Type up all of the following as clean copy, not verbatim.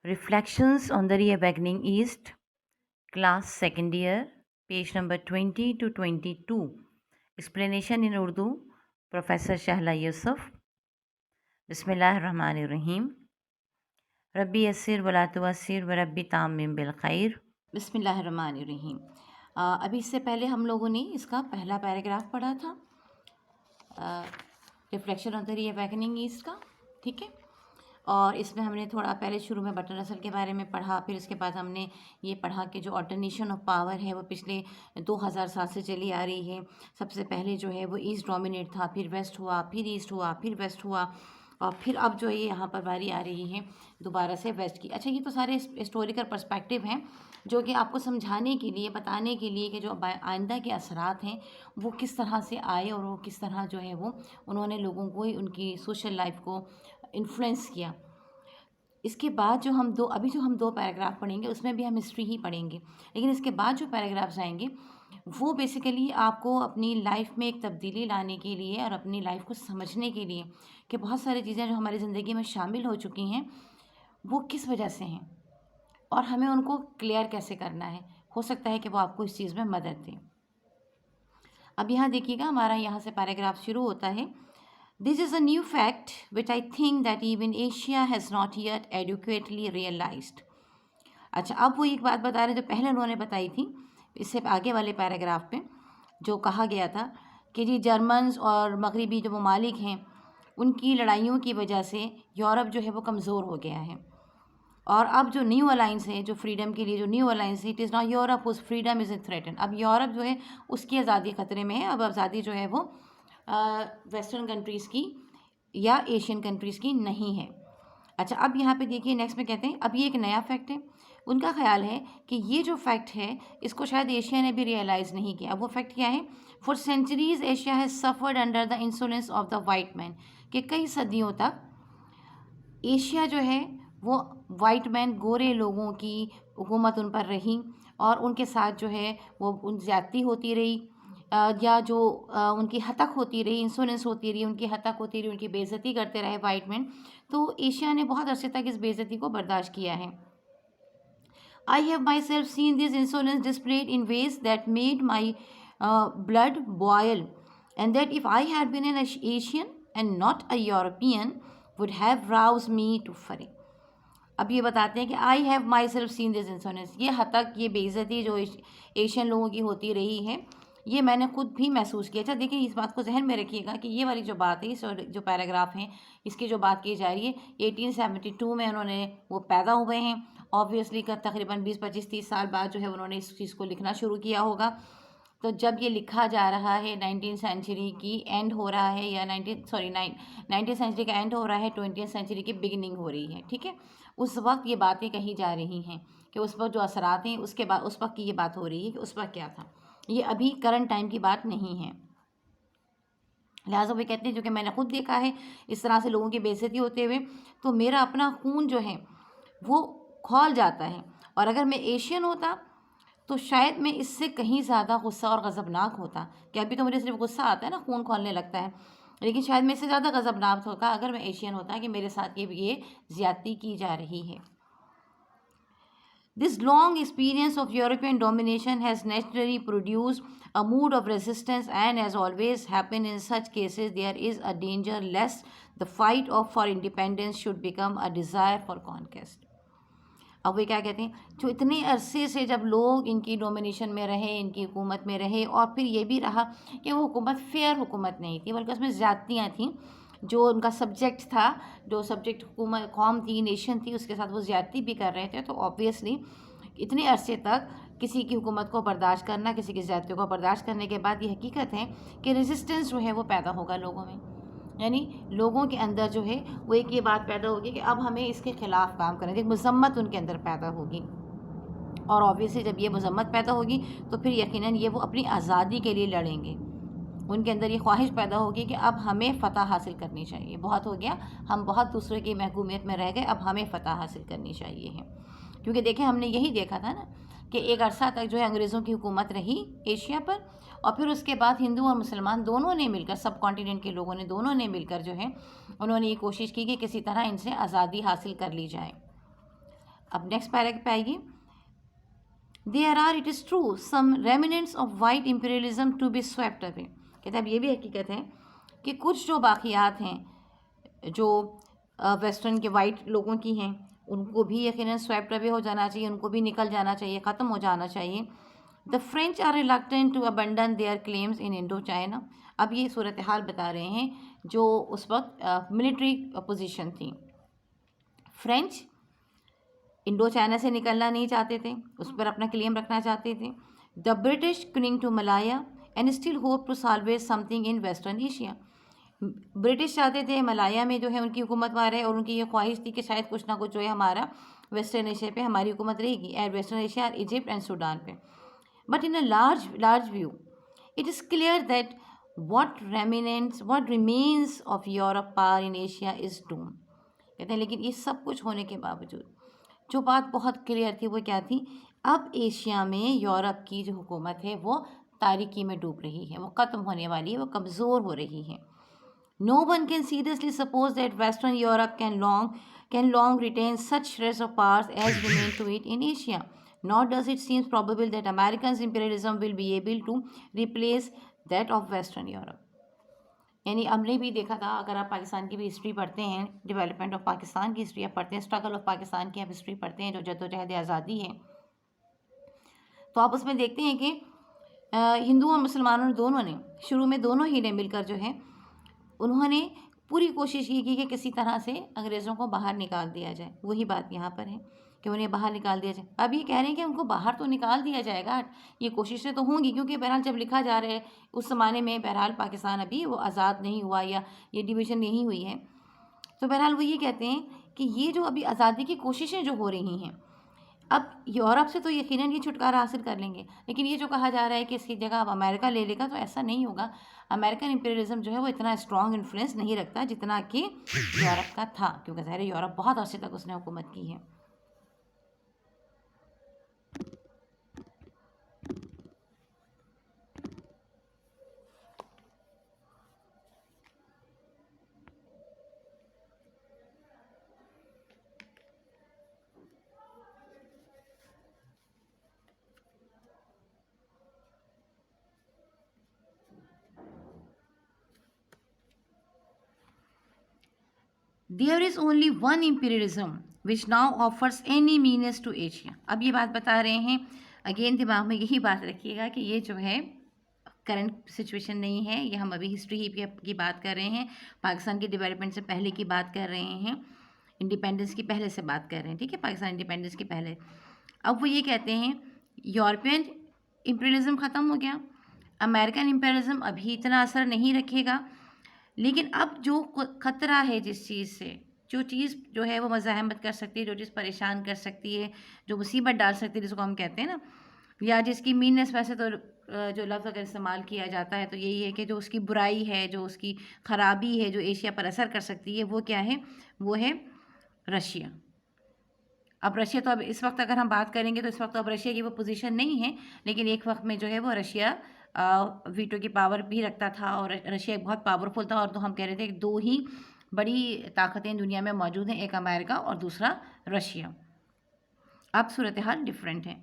Reflections on the Reawakening East, Class 2nd Year, page number 20 to 22. Explanation in Urdu, Professor Shahla Yusuf. Bismillahirrahmanirrahim. Rabbi Yasir wala tuwassir wa Rabbi tammim bil khair. बिस्मिल्लाहिर्रहमानिर्रहीम। अभी इससे पहले हम लोगों ने इसका पहला पैराग्राफ पढ़ा था, reflection on the reawakening east का, ठीक है। और इसमें हमने थोड़ा पहले शुरू में बटन रसल के बारे में पढ़ा, फिर इसके बाद हमने ये पढ़ा कि जो ऑल्टरनेशन ऑफ पावर है वो पिछले 2000 साल से चली आ रही है। सबसे पहले जो है वो ईस्ट डोमिनेट था, फिर वेस्ट हुआ, फिर ईस्ट हुआ, फिर वेस्ट हुआ, और फिर अब जो है यहाँ पर बारी आ रही है दोबारा से वेस्ट की। अच्छा, ये तो सारे हिस्टोरिकल पर्सपेक्टिव हैं जो कि आपको समझाने के लिए, बताने के लिए कि जो आइंदा के असरात हैं वो किस तरह से आए और वो किस तरह जो है वो उन्होंने लोगों को, उनकी सोशल लाइफ को इन्फ्लुएंस किया। इसके बाद जो हम दो पैराग्राफ पढ़ेंगे उसमें भी हम हिस्ट्री ही पढ़ेंगे, लेकिन इसके बाद जो पैराग्राफ्स आएंगे वो बेसिकली आपको अपनी लाइफ में एक तब्दीली लाने के लिए और अपनी लाइफ को समझने के लिए कि बहुत सारी चीज़ें जो हमारी ज़िंदगी में शामिल हो चुकी हैं वो किस वजह से हैं और हमें उनको क्लियर कैसे करना है। हो सकता है कि वो आपको इस चीज़ में मदद दें। अब यहाँ देखिएगा, हमारा यहाँ से पैराग्राफ शुरू होता है। This is a new fact which I think that even Asia has not yet adequately realized. अच्छा, अब वो एक बात बता रहे जो पहले उन्होंने बताई थी इससे आगे वाले पैराग्राफ पे, जो कहा गया था कि जी जर्मन्स और मगरबी जो ममालिक हैं उनकी लड़ाइयों की वजह से यूरोप जो है वो कमज़ोर हो गया है, और अब जो न्यू अलाइंस है, जो फ्रीडम के लिए जो न्यू अलाइंस है, इट इज़ नॉट यूरोप उस फ्रीडम इज़ इन थ्रेटन। अब यूरोप जो है उसकी आज़ादी ख़तरे में है। अब आज़ादी जो है वो वेस्टर्न कंट्रीज़ की या एशियन कंट्रीज़ की नहीं है। अच्छा, अब यहाँ पे देखिए नेक्स्ट में कहते हैं अब ये एक नया फैक्ट है। उनका ख्याल है कि ये जो फैक्ट है इसको शायद एशिया ने भी रियलाइज़ नहीं किया। अब वो फैक्ट क्या है? For centuries Asia has suffered under the insolence of the white man, कि कई सदियों तक एशिया जो है वो वाइट मैन, गोरे लोगों की हुकूमत उन पर रही और उनके साथ जो है वो उन ज़्यादती होती रही, या जो उनकी हतक होती रही, इंसोलेंस होती रही, उनकी हतक होती रही, उनकी बेइज्जती करते रहे वाइट मैन। तो एशिया ने बहुत अरसे तक इस बेइज्जती को बर्दाश्त किया है। I have myself seen this insolence displayed in ways that made my blood boil, and that if I had been an Asian and not a European, would have roused me to fury. अब ये बताते हैं कि I have my self seen this insolence, ये हतक, ये बेइज्जती जो Asian लोगों की होती रही है, ये मैंने खुद भी महसूस किया। अच्छा देखिए, इस बात को जहन में रखिएगा कि ये वाली जो बात है, इस जो पैराग्राफ है इसकी जो बात की जा रही है 1872 में उन्होंने वो पैदा हुए हैं। ऑब्वियसली का तकरीबन 20-25-30 साल बाद जो है उन्होंने इस चीज़ को लिखना शुरू किया होगा। तो जब ये लिखा जा रहा है 19वीं सेंचुरी की एंड हो रहा है, या 19वीं सेंचुरी का एंड हो रहा है, 20वीं सेंचुरी की बिगिनिंग हो रही है, ठीक है। उस वक्त ये बातें कही जा रही हैं कि उस वक्त जो असरात हैं उसके बाद उस वक्त की ये बात हो रही है कि उस वक्त क्या था। ये अभी करंट टाइम की बात नहीं है। लिहाजा वो कहते हैं जो कि मैंने खुद देखा है इस तरह से लोगों की बेइज्जती होते हुए, तो मेरा अपना खून जो है वो खौल जाता है, और अगर मैं एशियन होता तो शायद मैं इससे कहीं ज़्यादा गुस्सा और गज़बनाक होता। कि अभी तो मुझे सिर्फ गुस्सा आता है ना, खून खौलने लगता है, लेकिन शायद मैं इससे ज़्यादा गज़बनाक होता अगर मैं एशियन होता कि मेरे साथ ये ज़्यादती की जा रही है। This long experience of European domination has naturally produced a mood of resistance, and as always happens in such cases, there is a danger lest the fight for independence should become a desire for conquest. अब वे क्या कहते हैं, जो इतने अरसे से जब लोग इनकी डोमिनेशन में रहे, इनकी हुकूमत में रहे, और फिर ये भी रहा कि वो हुकूमत फेयर हुकूमत नहीं थी, बल्कि उसमें ज़्यादतियाँ थीं। जो उनका सब्जेक्ट था, जो सब्जेक्ट हुकूमत कौम थी, नेशन थी, उसके साथ वो ज़्यादती भी कर रहे थे। तो ऑब्वियसली इतने अरसे तक किसी की हुकूमत को बर्दाश्त करना, किसी की ज़्यादती को बर्दाश्त करने के बाद ये हकीकत है कि रेजिस्टेंस जो है वो पैदा होगा लोगों में, यानी लोगों के अंदर जो है वो एक ये बात पैदा होगी कि अब हमें इसके ख़िलाफ़ काम करना है। एक मज़म्मत उनके अंदर पैदा होगी, और ऑब्वियसली जब ये मज़म्मत पैदा होगी तो फिर यकीनन ये वो अपनी आज़ादी के लिए लड़ेंगे। उनके अंदर ये ख्वाहिश पैदा होगी कि अब हमें फ़तह हासिल करनी चाहिए, बहुत हो गया, हम बहुत दूसरे की महकूमियत में रह गए, अब हमें फ़तह हासिल करनी चाहिए है। क्योंकि देखें, हमने यही देखा था ना कि एक अरसा तक जो है अंग्रेज़ों की हुकूमत रही एशिया पर, और फिर उसके बाद हिंदू और मुसलमान दोनों ने मिलकर, सब कॉन्टिनेंट के लोगों ने, दोनों ने मिलकर जो है उन्होंने ये कोशिश की कि किसी तरह इनसे आज़ादी हासिल कर ली जाए। अब नेक्स्ट पैरा पे आइए, there are, it is true, some remnants of white imperialism to be swept away. कहते हैं अब ये भी हकीकत है कि कुछ जो बाकियात हैं जो वेस्टर्न के वाइट लोगों की हैं, उनको भी यकीनन स्वेप्ट अवे हो जाना चाहिए, उनको भी निकल जाना चाहिए, ख़त्म हो जाना चाहिए। The French are reluctant to abandon their claims in Indochina. अब ये सूरत हाल बता रहे हैं जो उस वक्त मिलिट्री पोजीशन थी। फ्रेंच इंडो चाइना से निकलना नहीं चाहते थे, उस पर अपना क्लेम रखना चाहते थे। The British cling to Malaya and still hope to salvage something in western Asia. British चाहते थे मलाया में जो है उनकी हुकूमत वहाँ रहे, और उनकी ये ख्वाहिश थी कि शायद कुछ ना कुछ जो है हमारा वेस्टर्न एशिया पे हमारी हुकूमत रहेगी, and western Asia, Egypt and Sudan पे। But in a large view it is clear that what remains of Europe power in Asia is doomed। कहते हैं लेकिन इस सब कुछ होने के बावजूद जो बात बहुत क्लियर थी वो क्या थी, अब एशिया में यूरोप की जो हुकूमत है वो तारीकी में डूब रही है, वो ख़त्म होने वाली है, वो कमज़ोर हो रही है। No one can seriously suppose that Western Europe can long retain such shreds of powers as remain to it in Asia. Nor does it seem probable that Americans' imperialism will be able to replace that of Western Europe। यानी हमने भी देखा था, अगर आप पाकिस्तान की भी history पढ़ते हैं, डेवलपमेंट ऑफ पाकिस्तान की हिस्ट्री आप पढ़ते हैं, स्ट्रगल ऑफ पाकिस्तान की आप हिस्ट्री पढ़ते हैं, जो जद्दोजहद आज़ादी है, तो आप उसमें देखते हैं कि हिंदू और मुसलमानों ने दोनों ने शुरू में दोनों ही ने मिलकर जो है उन्होंने पूरी कोशिश ये की कि किसी तरह से अंग्रेज़ों को बाहर निकाल दिया जाए। वही बात यहाँ पर है कि उन्हें बाहर निकाल दिया जाए। अब ये कह रहे हैं कि उनको बाहर तो निकाल दिया जाएगा, ये कोशिशें तो होंगी, क्योंकि बहरहाल जब लिखा जा रहा है उस ज़माने में बहरहाल पाकिस्तान अभी वो आज़ाद नहीं हुआ या ये डिवीज़न नहीं हुई है, तो बहरहाल वो ये कहते हैं कि ये जो अभी आज़ादी की कोशिशें जो हो रही हैं, अब यूरोप से तो यकीनन ये छुटकारा हासिल कर लेंगे, लेकिन ये जो कहा जा रहा है कि इसकी जगह अब अमेरिका ले लेगा, तो ऐसा नहीं होगा। अमेरिकन इंपीरियलिज्म जो है वो इतना स्ट्रॉन्ग इन्फ्लुएंस नहीं रखता जितना कि यूरोप का था, क्योंकि ज़ाहिर यूरोप बहुत अर्से तक उसने हुकूमत की है। There is only one imperialism which now offers any meanness to Asia। अब ये बात बता रहे हैं, अगेन दिमाग में यही बात रखिएगा कि ये जो है करंट सिचुएशन नहीं है, ये हम अभी हिस्ट्री ही की बात कर रहे हैं, पाकिस्तान की डेवलपमेंट से पहले की बात कर रहे हैं, इंडिपेंडेंस की पहले से बात कर रहे हैं, ठीक है, पाकिस्तान इंडिपेंडेंस के पहले। अब वो ये कहते हैं यूरोपियन इंपीरियलिज्म ख़त्म हो गया, अमेरिकन इंपीरियलिज्म अभी इतना असर नहीं रखेगा, लेकिन अब जो ख़तरा है जिस चीज़ से, जो चीज़ जो है वो मज़ाहमत कर सकती है, जो चीज़ परेशान कर सकती है, जो मुसीबत डाल सकती है, जिसको हम कहते हैं ना, या जिसकी मीननेस, वैसे तो जो लफ्ज़ अगर इस्तेमाल किया जाता है तो यही है कि जो उसकी बुराई है, जो उसकी ख़राबी है, जो एशिया पर असर कर सकती है, वो क्या है, वो है रशिया। अब रशिया तो अब इस वक्त अगर हम बात करेंगे तो इस वक्त तो अब रशिया की वो पोजीशन नहीं है, लेकिन एक वक्त में जो है वो रशिया वीटो की पावर भी रखता था, और रशिया बहुत पावरफुल था, और तो हम कह रहे थे कि दो ही बड़ी ताकतें दुनिया में मौजूद हैं, एक अमेरिका और दूसरा रशिया। अब सूरत हाल डिफरेंट है,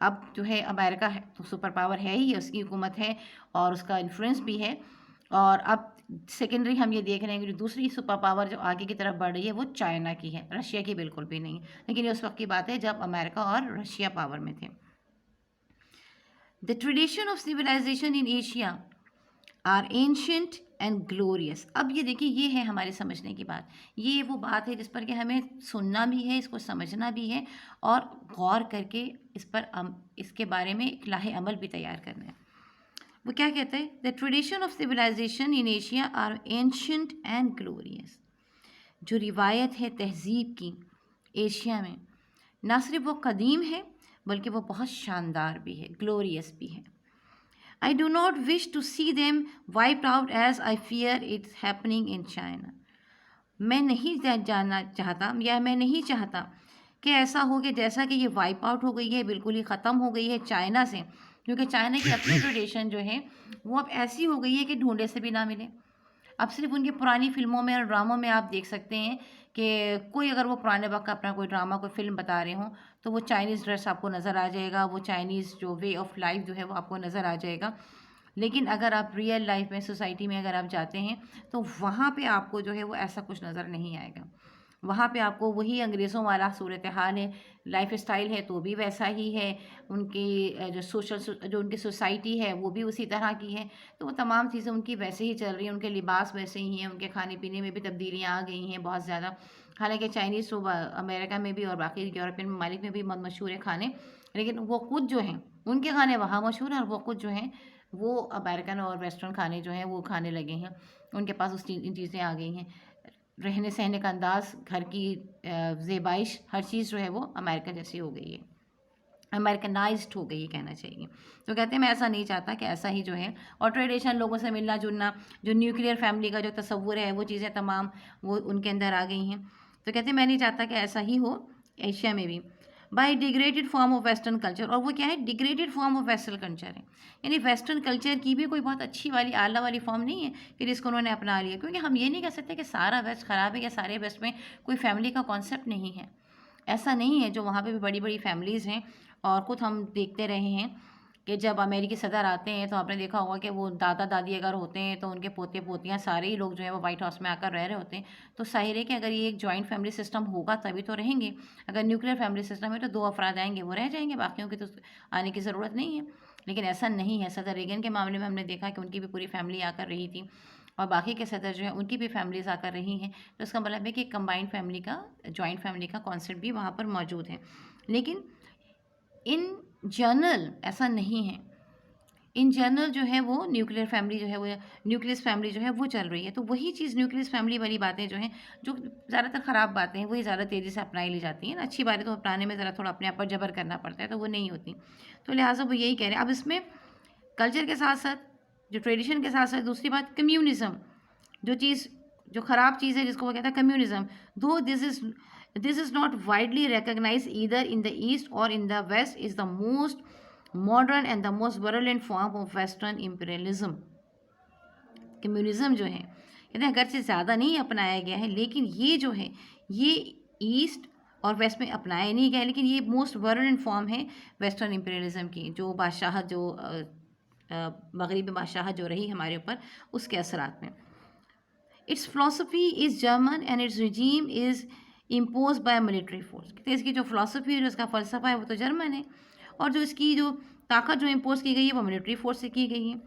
अब जो है अमेरिका है तो सुपर पावर है ही, उसकी हुकूमत है और उसका इन्फ्लुएंस भी है, और अब सेकेंडरी हम ये देख रहे हैं कि जो दूसरी सुपर पावर जो आगे की तरफ बढ़ रही है वो चाइना की है, रशिया की बिल्कुल भी नहीं, लेकिन ये उस वक्त की बात है जब अमेरिका और रशिया पावर में थे। The tradition of civilisation in Asia are ancient and glorious. अब ये देखिए, ये है हमारे समझने की बात, ये वो बात है जिस पर कि हमें सुनना भी है, इसको समझना भी है, और गौर करके इस पर इसके बारे में एक लाहे अमल भी तैयार करना है। वो क्या कहते हैं, the tradition of civilisation in Asia are ancient and glorious. जो रिवायत है तहजीब की एशिया में, ना सिर्फ वो कदीम है बल्कि वो बहुत शानदार भी है, ग्लोरियस भी है। I do not wish to see them wiped out as I fear it's happening in China। मैं नहीं जानना चाहता, या मैं नहीं चाहता कि ऐसा हो कि जैसा कि ये वाइप आउट हो गई है, बिल्कुल ही ख़त्म हो गई है चाइना से, क्योंकि चाइना की अपनी ट्रेडिशन जो है वो अब ऐसी हो गई है कि ढूंढे से भी ना मिले। अब सिर्फ उनकी पुरानी फिल्मों में और ड्रामों में आप देख सकते हैं कि कोई अगर वो पुराने वक्त का अपना कोई ड्रामा कोई फिल्म बता रहे हों तो वो चाइनीज़ ड्रेस आपको नज़र आ जाएगा, वो चाइनीज़ जो वे ऑफ लाइफ जो है वो आपको नज़र आ जाएगा। लेकिन अगर आप रियल लाइफ में सोसाइटी में अगर आप जाते हैं तो वहाँ पे आपको जो है वो ऐसा कुछ नज़र नहीं आएगा। वहाँ पे आपको वही अंग्रेज़ों वाला सूरत हाल है, लाइफ स्टाइल है तो भी वैसा ही है, उनकी जो जो उनकी सोसाइटी है वो भी उसी तरह की है। तो वो तमाम चीज़ें उनकी वैसे ही चल रही हैं, उनके लिबास वैसे ही हैं, उनके खाने पीने में भी तब्दीलियाँ आ गई हैं बहुत ज़्यादा। हालांकि चाइनीज़ तो अमेरिका में भी और बाकी यूरोपियन ममालिक में भी बहुत मशहूर है खाने, लेकिन वो खुद जो हैं उनके खाने वहाँ मशहूर हैं और वो खुद जो हैं वो अमेरिकन और वेस्टर्न खाने जो हैं वो खाने लगे हैं। उनके पास इन चीज़ें आ गई हैं। रहने सहने का अंदाज़, घर की ज़ेबाइश, हर चीज़ जो है वो अमेरिका जैसी हो गई है, अमेरिकनाइज्ड हो गई है कहना चाहिए। तो कहते हैं मैं ऐसा नहीं चाहता कि ऐसा ही जो है, और ट्रेडिशनल लोगों से मिलना जुलना, जो न्यूक्लियर फैमिली का जो तस्वुर है वो चीज़ें तमाम वो उनके अंदर आ गई हैं। तो कहते हैं मैं नहीं चाहता कि ऐसा ही हो एशिया में भी। By degraded form of western culture, और वो क्या है, degraded form of western culture है, यानी वेस्टर्न कल्चर की भी कोई बहुत अच्छी वाली आला वाली फॉर्म नहीं है कि जिसको उन्होंने अपना लिया। क्योंकि हम ये नहीं कह सकते कि सारा वेस्ट ख़राब है या सारे वेस्ट में कोई फैमिली का कॉन्सेप्ट नहीं है। ऐसा नहीं है, जो वहाँ पे भी बड़ी बड़ी फैमिलीज़ हैं। और खुद हम देखते रहे हैं कि जब अमेरिकी सदर आते हैं तो आपने देखा होगा कि वो दादा दादी अगर होते हैं तो उनके पोते पोतियाँ सारे ही लोग जो है वो वाइट हाउस में आकर रह रहे होते हैं। तो जाहिर है कि अगर ये एक जॉइंट फैमिली सिस्टम होगा तभी तो रहेंगे। अगर न्यूक्लियर फैमिली सिस्टम है तो 2 अफराद आएंगे वो रह जाएंगे, बाकियों की तो आने की ज़रूरत नहीं है। लेकिन ऐसा नहीं है। सदर रेगन के मामले में हमने देखा कि उनकी भी पूरी फैमिली आकर रही थी और बाकी के सदर जो हैं उनकी भी फैमिलीज़ आकर रही हैं। तो इसका मतलब है कि कंबाइंड फैमिली का, जॉइंट फैमिली का कॉन्सेप्ट भी वहाँ पर मौजूद है। लेकिन इन जनरल ऐसा नहीं है। इन जनरल जो है वो न्यूक्लियर फैमिली जो है वो, न्यूक्लियस फैमिली जो है वो चल रही है। तो वही चीज़ न्यूक्लियस फैमिली वाली बातें जो हैं, जो ज़्यादातर ख़राब बातें हैं, वही ज़्यादा तेज़ी से अपनाई ली जाती हैं। अच्छी बातें तो अपनाने में ज़रा थोड़ा अपने आप पर जबर करना पड़ता है, तो वो नहीं होती। तो लिहाजा वो यही कह रहे हैं। अब इसमें कल्चर के साथ साथ, जो ट्रेडिशन के साथ साथ, दूसरी बात कम्युनिज़्म, जो चीज़ जो ख़राब चीज़ है जिसको वो कहता है communism, though this is not widely recognise either in the east or in the west, is the most modern and the most violent form of western imperialism. Communism जो है कहते हैं अगरचे ज़्यादा नहीं अपनाया गया है, लेकिन ये जो है ये ईस्ट और वेस्ट में अपनाया नहीं गया, लेकिन ये मोस्ट वायलेंट फॉर्म है वेस्टर्न इम्पीरियलिज्म की, जो बादशाह जो मगरबी बादशाह जो रही हमारे ऊपर, उसके असरात में। It's philosophy is German and it's regime is impose by military force. कहते हैं इसकी जो फ़िलासफ़ी है, उसका फ़लसफ़ा है, वो तो जर्मन है, और जो इसकी जो ताकत जो इम्पोज की गई है वो मिलिट्री फोर्स से की गई है।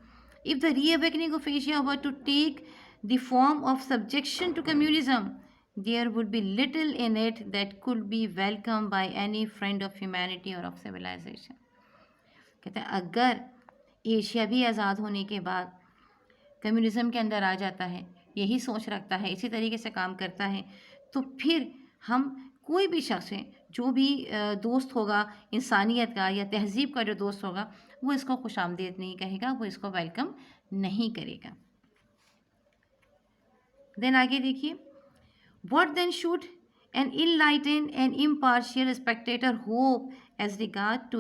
If the reawakening of Asia were to take the form of subjection to communism, there would be little in it that could be welcome by any friend of humanity or of civilisation. कहते हैं अगर Asia भी आज़ाद होने के बाद communism के अंदर आ जाता है, यही सोच रखता है, इसी तरीके से काम करता है, तो फिर हम कोई भी शख्स है, जो भी दोस्त होगा इंसानियत का या तहज़ीब का जो दोस्त होगा, वो इसको खुशामदीद नहीं कहेगा, वो इसको वेलकम नहीं करेगा। देन आगे देखिए, what then should an enlightened and impartial spectator hope as regard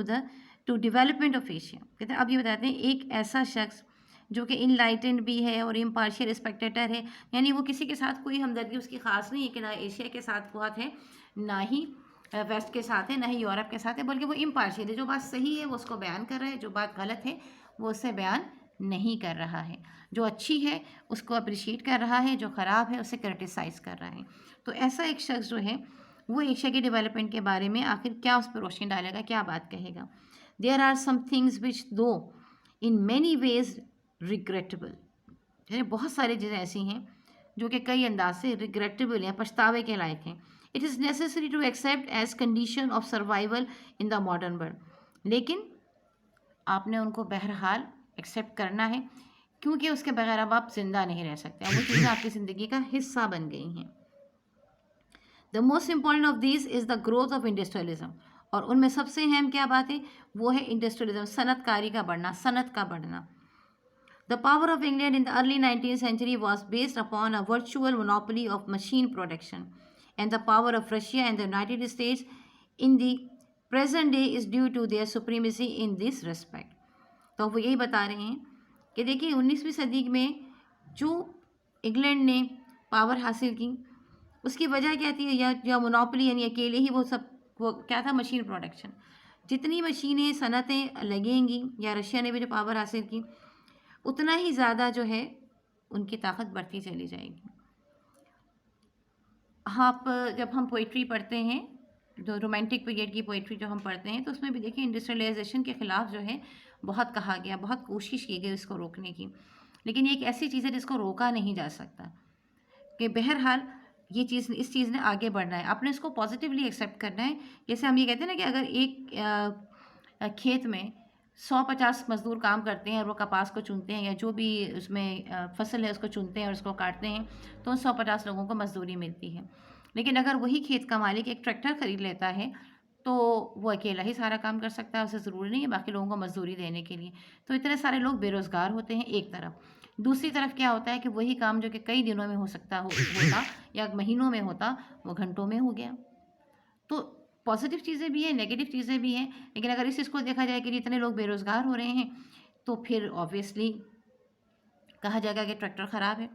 to development of Asia. कहते हैं अब ये बताते हैं एक ऐसा शख्स जो कि इनलाइटेंड भी है और इम्पार्शियल स्पेक्टेटर है, यानी वो किसी के साथ कोई हमदर्दी उसकी ख़ास नहीं है कि ना एशिया के साथ बात है, ना ही वेस्ट के साथ है, ना ही यूरोप के साथ है, बल्कि वो इम्पार्शियल है। जो बात सही है वो उसको बयान कर रहा है, जो बात गलत है वो उससे बयान नहीं कर रहा है, जो अच्छी है उसको अप्रिशिएट कर रहा है, जो ख़राब है उसे क्रिटिसाइज़ कर रहा है। तो ऐसा एक शख्स जो है वो एशिया के डेवलपमेंट के बारे में आखिर क्या उस पर रोशनी डालेगा, क्या बात कहेगा। There are some things which though in many ways regrettable, यानी बहुत सारी चीज़ें ऐसी हैं जो कि कई अंदाज से रिग्रेटेबल हैं, पछतावे के लायक हैं। It is necessary to accept as condition of survival in the modern world, लेकिन आपने उनको बहरहाल एक्सेप्ट करना है, क्योंकि उसके बगैर अब आप जिंदा नहीं रह सकते, वो चीज़ें आपकी ज़िंदगी का हिस्सा बन गई हैं। The most important of this is the growth of industrialism, और उनमें सबसे अहम क्या बात है, वो है इंडस्ट्रियलिज्म, सनतकारी का बढ़ना, सनत का बढ़ना। The power of England in the early 19th century was based upon a virtual monopoly of machine production, and the power of Russia and the United States in the present day is due to their supremacy in this respect. तो वो यही बता रहे हैं कि देखिए 19वीं सदी में जो इंग्लैंड ने पावर हासिल की, उसकी वजह क्या थी, या मोनोपोली, यानी अकेले ही वो क्या था, मशीन प्रोडक्शन। जितनी मशीनें, सनतें लगेंगी, या रशिया ने भी जो पावर हासिल की, उतना ही ज़्यादा जो है उनकी ताकत बढ़ती चली जाएगी। आप जब हम पोइट्री पढ़ते हैं, जो रोमांटिक पीरियड की पोइट्री जो हम पढ़ते हैं, तो उसमें भी देखिए इंडस्ट्रियलाइजेशन के ख़िलाफ़ जो है बहुत कहा गया, बहुत कोशिश की गई इसको रोकने की। लेकिन ये एक ऐसी चीज़ है जिसको रोका नहीं जा सकता, कि बहरहाल ये चीज़, इस चीज़ ने आगे बढ़ना है, आपने इसको पॉजिटिवली एक्सेप्ट करना है। जैसे हम ये कहते हैं ना कि अगर एक खेत में 150 मज़दूर काम करते हैं और वो कपास को चुनते हैं, या जो भी उसमें फसल है उसको चुनते हैं और उसको काटते हैं, तो उन 150 लोगों को मज़दूरी मिलती है। लेकिन अगर वही खेत का मालिक एक ट्रैक्टर ख़रीद लेता है, तो वो अकेला ही सारा काम कर सकता है, उसे ज़रूरी नहीं है बाकी लोगों को मज़दूरी देने के लिए। तो इतने सारे लोग बेरोज़गार होते हैं एक तरफ। दूसरी तरफ क्या होता है कि वही काम जो कि कई दिनों में होता या महीनों में होता, वो घंटों में हो गया। तो पॉजिटिव चीज़ें भी हैं, नेगेटिव चीज़ें भी हैं, लेकिन अगर इस चीज़ को देखा जाए कि इतने लोग बेरोज़गार हो रहे हैं, तो फिर ऑब्वियसली कहा जाएगा कि ट्रैक्टर ख़राब है,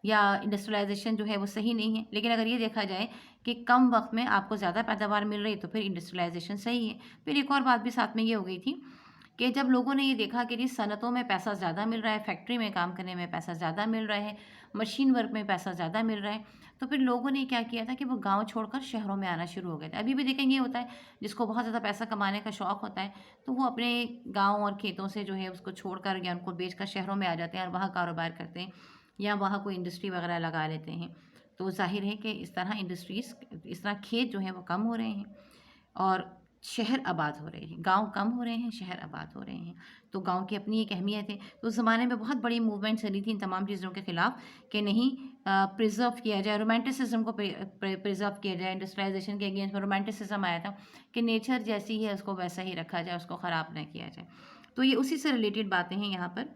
या इंडस्ट्रियलाइजेशन जो है वो सही नहीं है। लेकिन अगर ये देखा जाए कि कम वक्त में आपको ज़्यादा पैदावार मिल रही है, तो फिर इंडस्ट्रियलाइजेशन सही है। फिर एक और बात भी साथ में ये हो गई थी कि जब लोगों ने ये देखा कि जी सनतों में पैसा ज़्यादा मिल रहा है, फैक्ट्री में काम करने में पैसा ज़्यादा मिल रहा है, मशीन वर्क में पैसा ज़्यादा मिल रहा है, तो फिर लोगों ने क्या किया था कि वो गांव छोड़कर शहरों में आना शुरू हो गए थे। अभी भी देखेंगे, होता है जिसको बहुत ज़्यादा पैसा कमाने का शौक़ होता है, तो वो अपने गाँव और खेतों से जो है उसको छोड़कर या उनको बेचकर शहरों में आ जाते हैं और वहाँ कारोबार करते हैं, या वहाँ कोई इंडस्ट्री वगैरह लगा लेते हैं। तो ज़ाहिर है कि इस तरह इंडस्ट्रीज़, इस तरह खेत जो हैं वो कम हो रहे हैं और शहर आबाद हो रहे हैं, गाँव कम हो रहे हैं, शहर आबाद हो रहे हैं। तो गाँव की अपनी एक अहमियत है। तो उस ज़माने में बहुत बड़ी मूवमेंट चली थी इन तमाम चीज़ों के ख़िलाफ़, कि नहीं प्रिज़र्व किया जाए, रोमांटिसिज़्म को प्रिज़र्व किया जाए। इंडस्ट्रियलाइजेशन के अगेंस्ट में रोमांटिसिज़्म आया था कि नेचर जैसी है उसको वैसा ही रखा जाए, उसको ख़राब ना किया जाए। तो ये उसी से रिलेटेड बातें हैं यहाँ पर।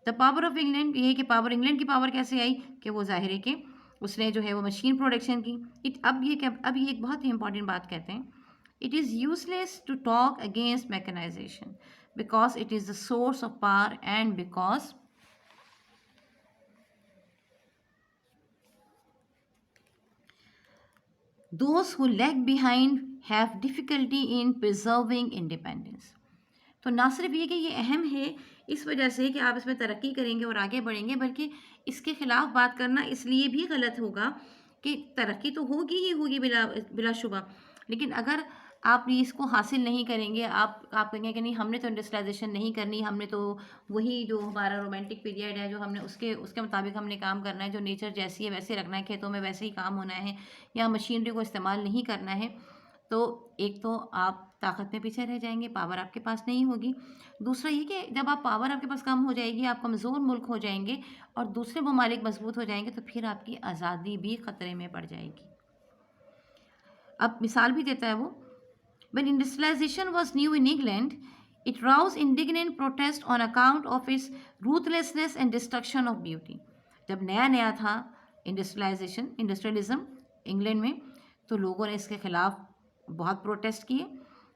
द पावर ऑफ इंग्लैंड, ये है कि पावर, इंग्लैंड की पावर कैसे आई, कि वो ज़ाहिर है कि उसने जो है वो मशीन प्रोडक्शन की। अब ये एक बहुत ही इंपॉर्टेंट बात कहते हैं, it is useless to talk against mechanisation because it is the source of power and because those who lag behind have difficulty in preserving independence। तो ना सिर्फ ये कि ये अहम है इस वजह से कि आप इसमें तरक्की करेंगे और आगे बढ़ेंगे, बल्कि इसके खिलाफ बात करना इसलिए भी गलत होगा कि तरक्की तो होगी ही होगी बिलाशुबा, लेकिन अगर आप ये इसको हासिल नहीं करेंगे, आप कहेंगे कि नहीं हमने तो इंडस्ट्रियलाइजेशन नहीं करनी, हमने तो वही जो हमारा रोमांटिक पीरियड है जो हमने उसके उसके मुताबिक हमने काम करना है, जो नेचर जैसी है वैसे रखना है, खेतों में वैसे ही काम होना है, या मशीनरी को इस्तेमाल नहीं करना है, तो एक तो आप ताकत में पीछे रह जाएंगे, पावर आपके पास नहीं होगी। दूसरा ये कि जब आप पावर आपके पास कम हो जाएगी, आप कमज़ोर मुल्क हो जाएंगे और दूसरे ममालिक मजबूत हो जाएंगे, तो फिर आपकी आज़ादी भी ख़तरे में पड़ जाएगी। अब मिसाल भी देता है वो, When industrialization was new in England, it roused indignant protest on account of its ruthlessness and destruction of beauty। जब नया नया था इंडस्ट्रियलिज्म इंग्लैंड में, तो लोगों ने इसके खिलाफ बहुत प्रोटेस्ट किए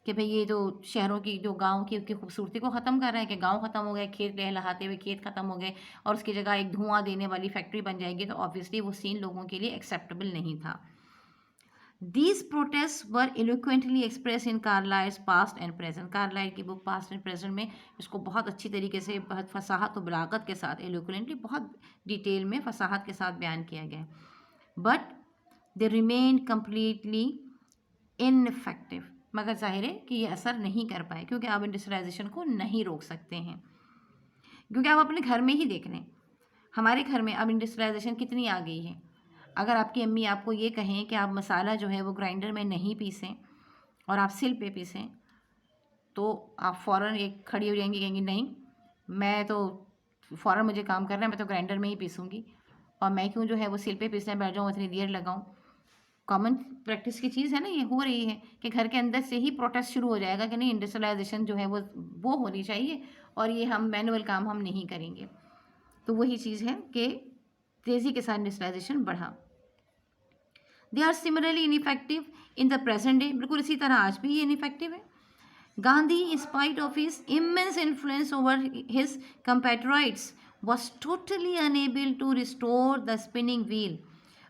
कि भाई ये जो शहरों की, जो गांव की खूबसूरती को ख़त्म कर रहे हैं, कि गांव ख़त्म हो गए, खेत लहलहाते हुए खेत ख़त्म हो गए और उसकी जगह एक धुआं देने वाली फैक्ट्री बन जाएगी, तो ऑब्वियसली वो सीन लोगों के लिए एक्सेप्टेबल नहीं था। These protests were eloquently expressed in Carlyle's Past and Present। Carlyle की बुक पास्ट एंड प्रेजेंट में इसको बहुत अच्छी तरीके से, बहुत फसाहत और बलागत के साथ, eloquently, बहुत डिटेल में फसाहत के साथ बयान किया गया। But they remain completely ineffective, मगर जाहिर है कि ये असर नहीं कर पाए, क्योंकि आप इंडस्ट्रियलाइजेशन को नहीं रोक सकते हैं। क्योंकि आप अपने घर में ही देख लें, हमारे घर में अब इंडस्ट्रियलाइजेशन कितनी आ गई है। अगर आपकी अम्मी आपको ये कहें कि आप मसाला जो है वो ग्राइंडर में नहीं पीसें और आप सिल पे पीसें, तो आप फ़ौरन एक खड़ी हो जाएंगी, कहेंगी नहीं, मैं तो फ़ौरन मुझे काम करना है, मैं तो ग्राइंडर में ही पीसूँगी, और मैं क्यों जो है वो सिल पे पीसने बैठ जाऊँ, इतनी देर लगाऊँ। कॉमन प्रैक्टिस की चीज़ है ना, ये हो रही है कि घर के अंदर से ही प्रोटेस्ट शुरू हो जाएगा कि नहीं इंडस्ट्रियलाइजेशन जो है वो होनी चाहिए और ये हम मैनुअल काम हम नहीं करेंगे। तो वही चीज़ है कि तेज़ी के साथ इंडस्ट्रियलाइजेशन बढ़ा। They are similarly ineffective in the present day, बिल्कुल इसी तरह आज भी ये इनइफेक्टिव है। Gandhi, in spite of his immense influence over his कंपेट्रॉइट्स, was totally unable to restore the spinning wheel।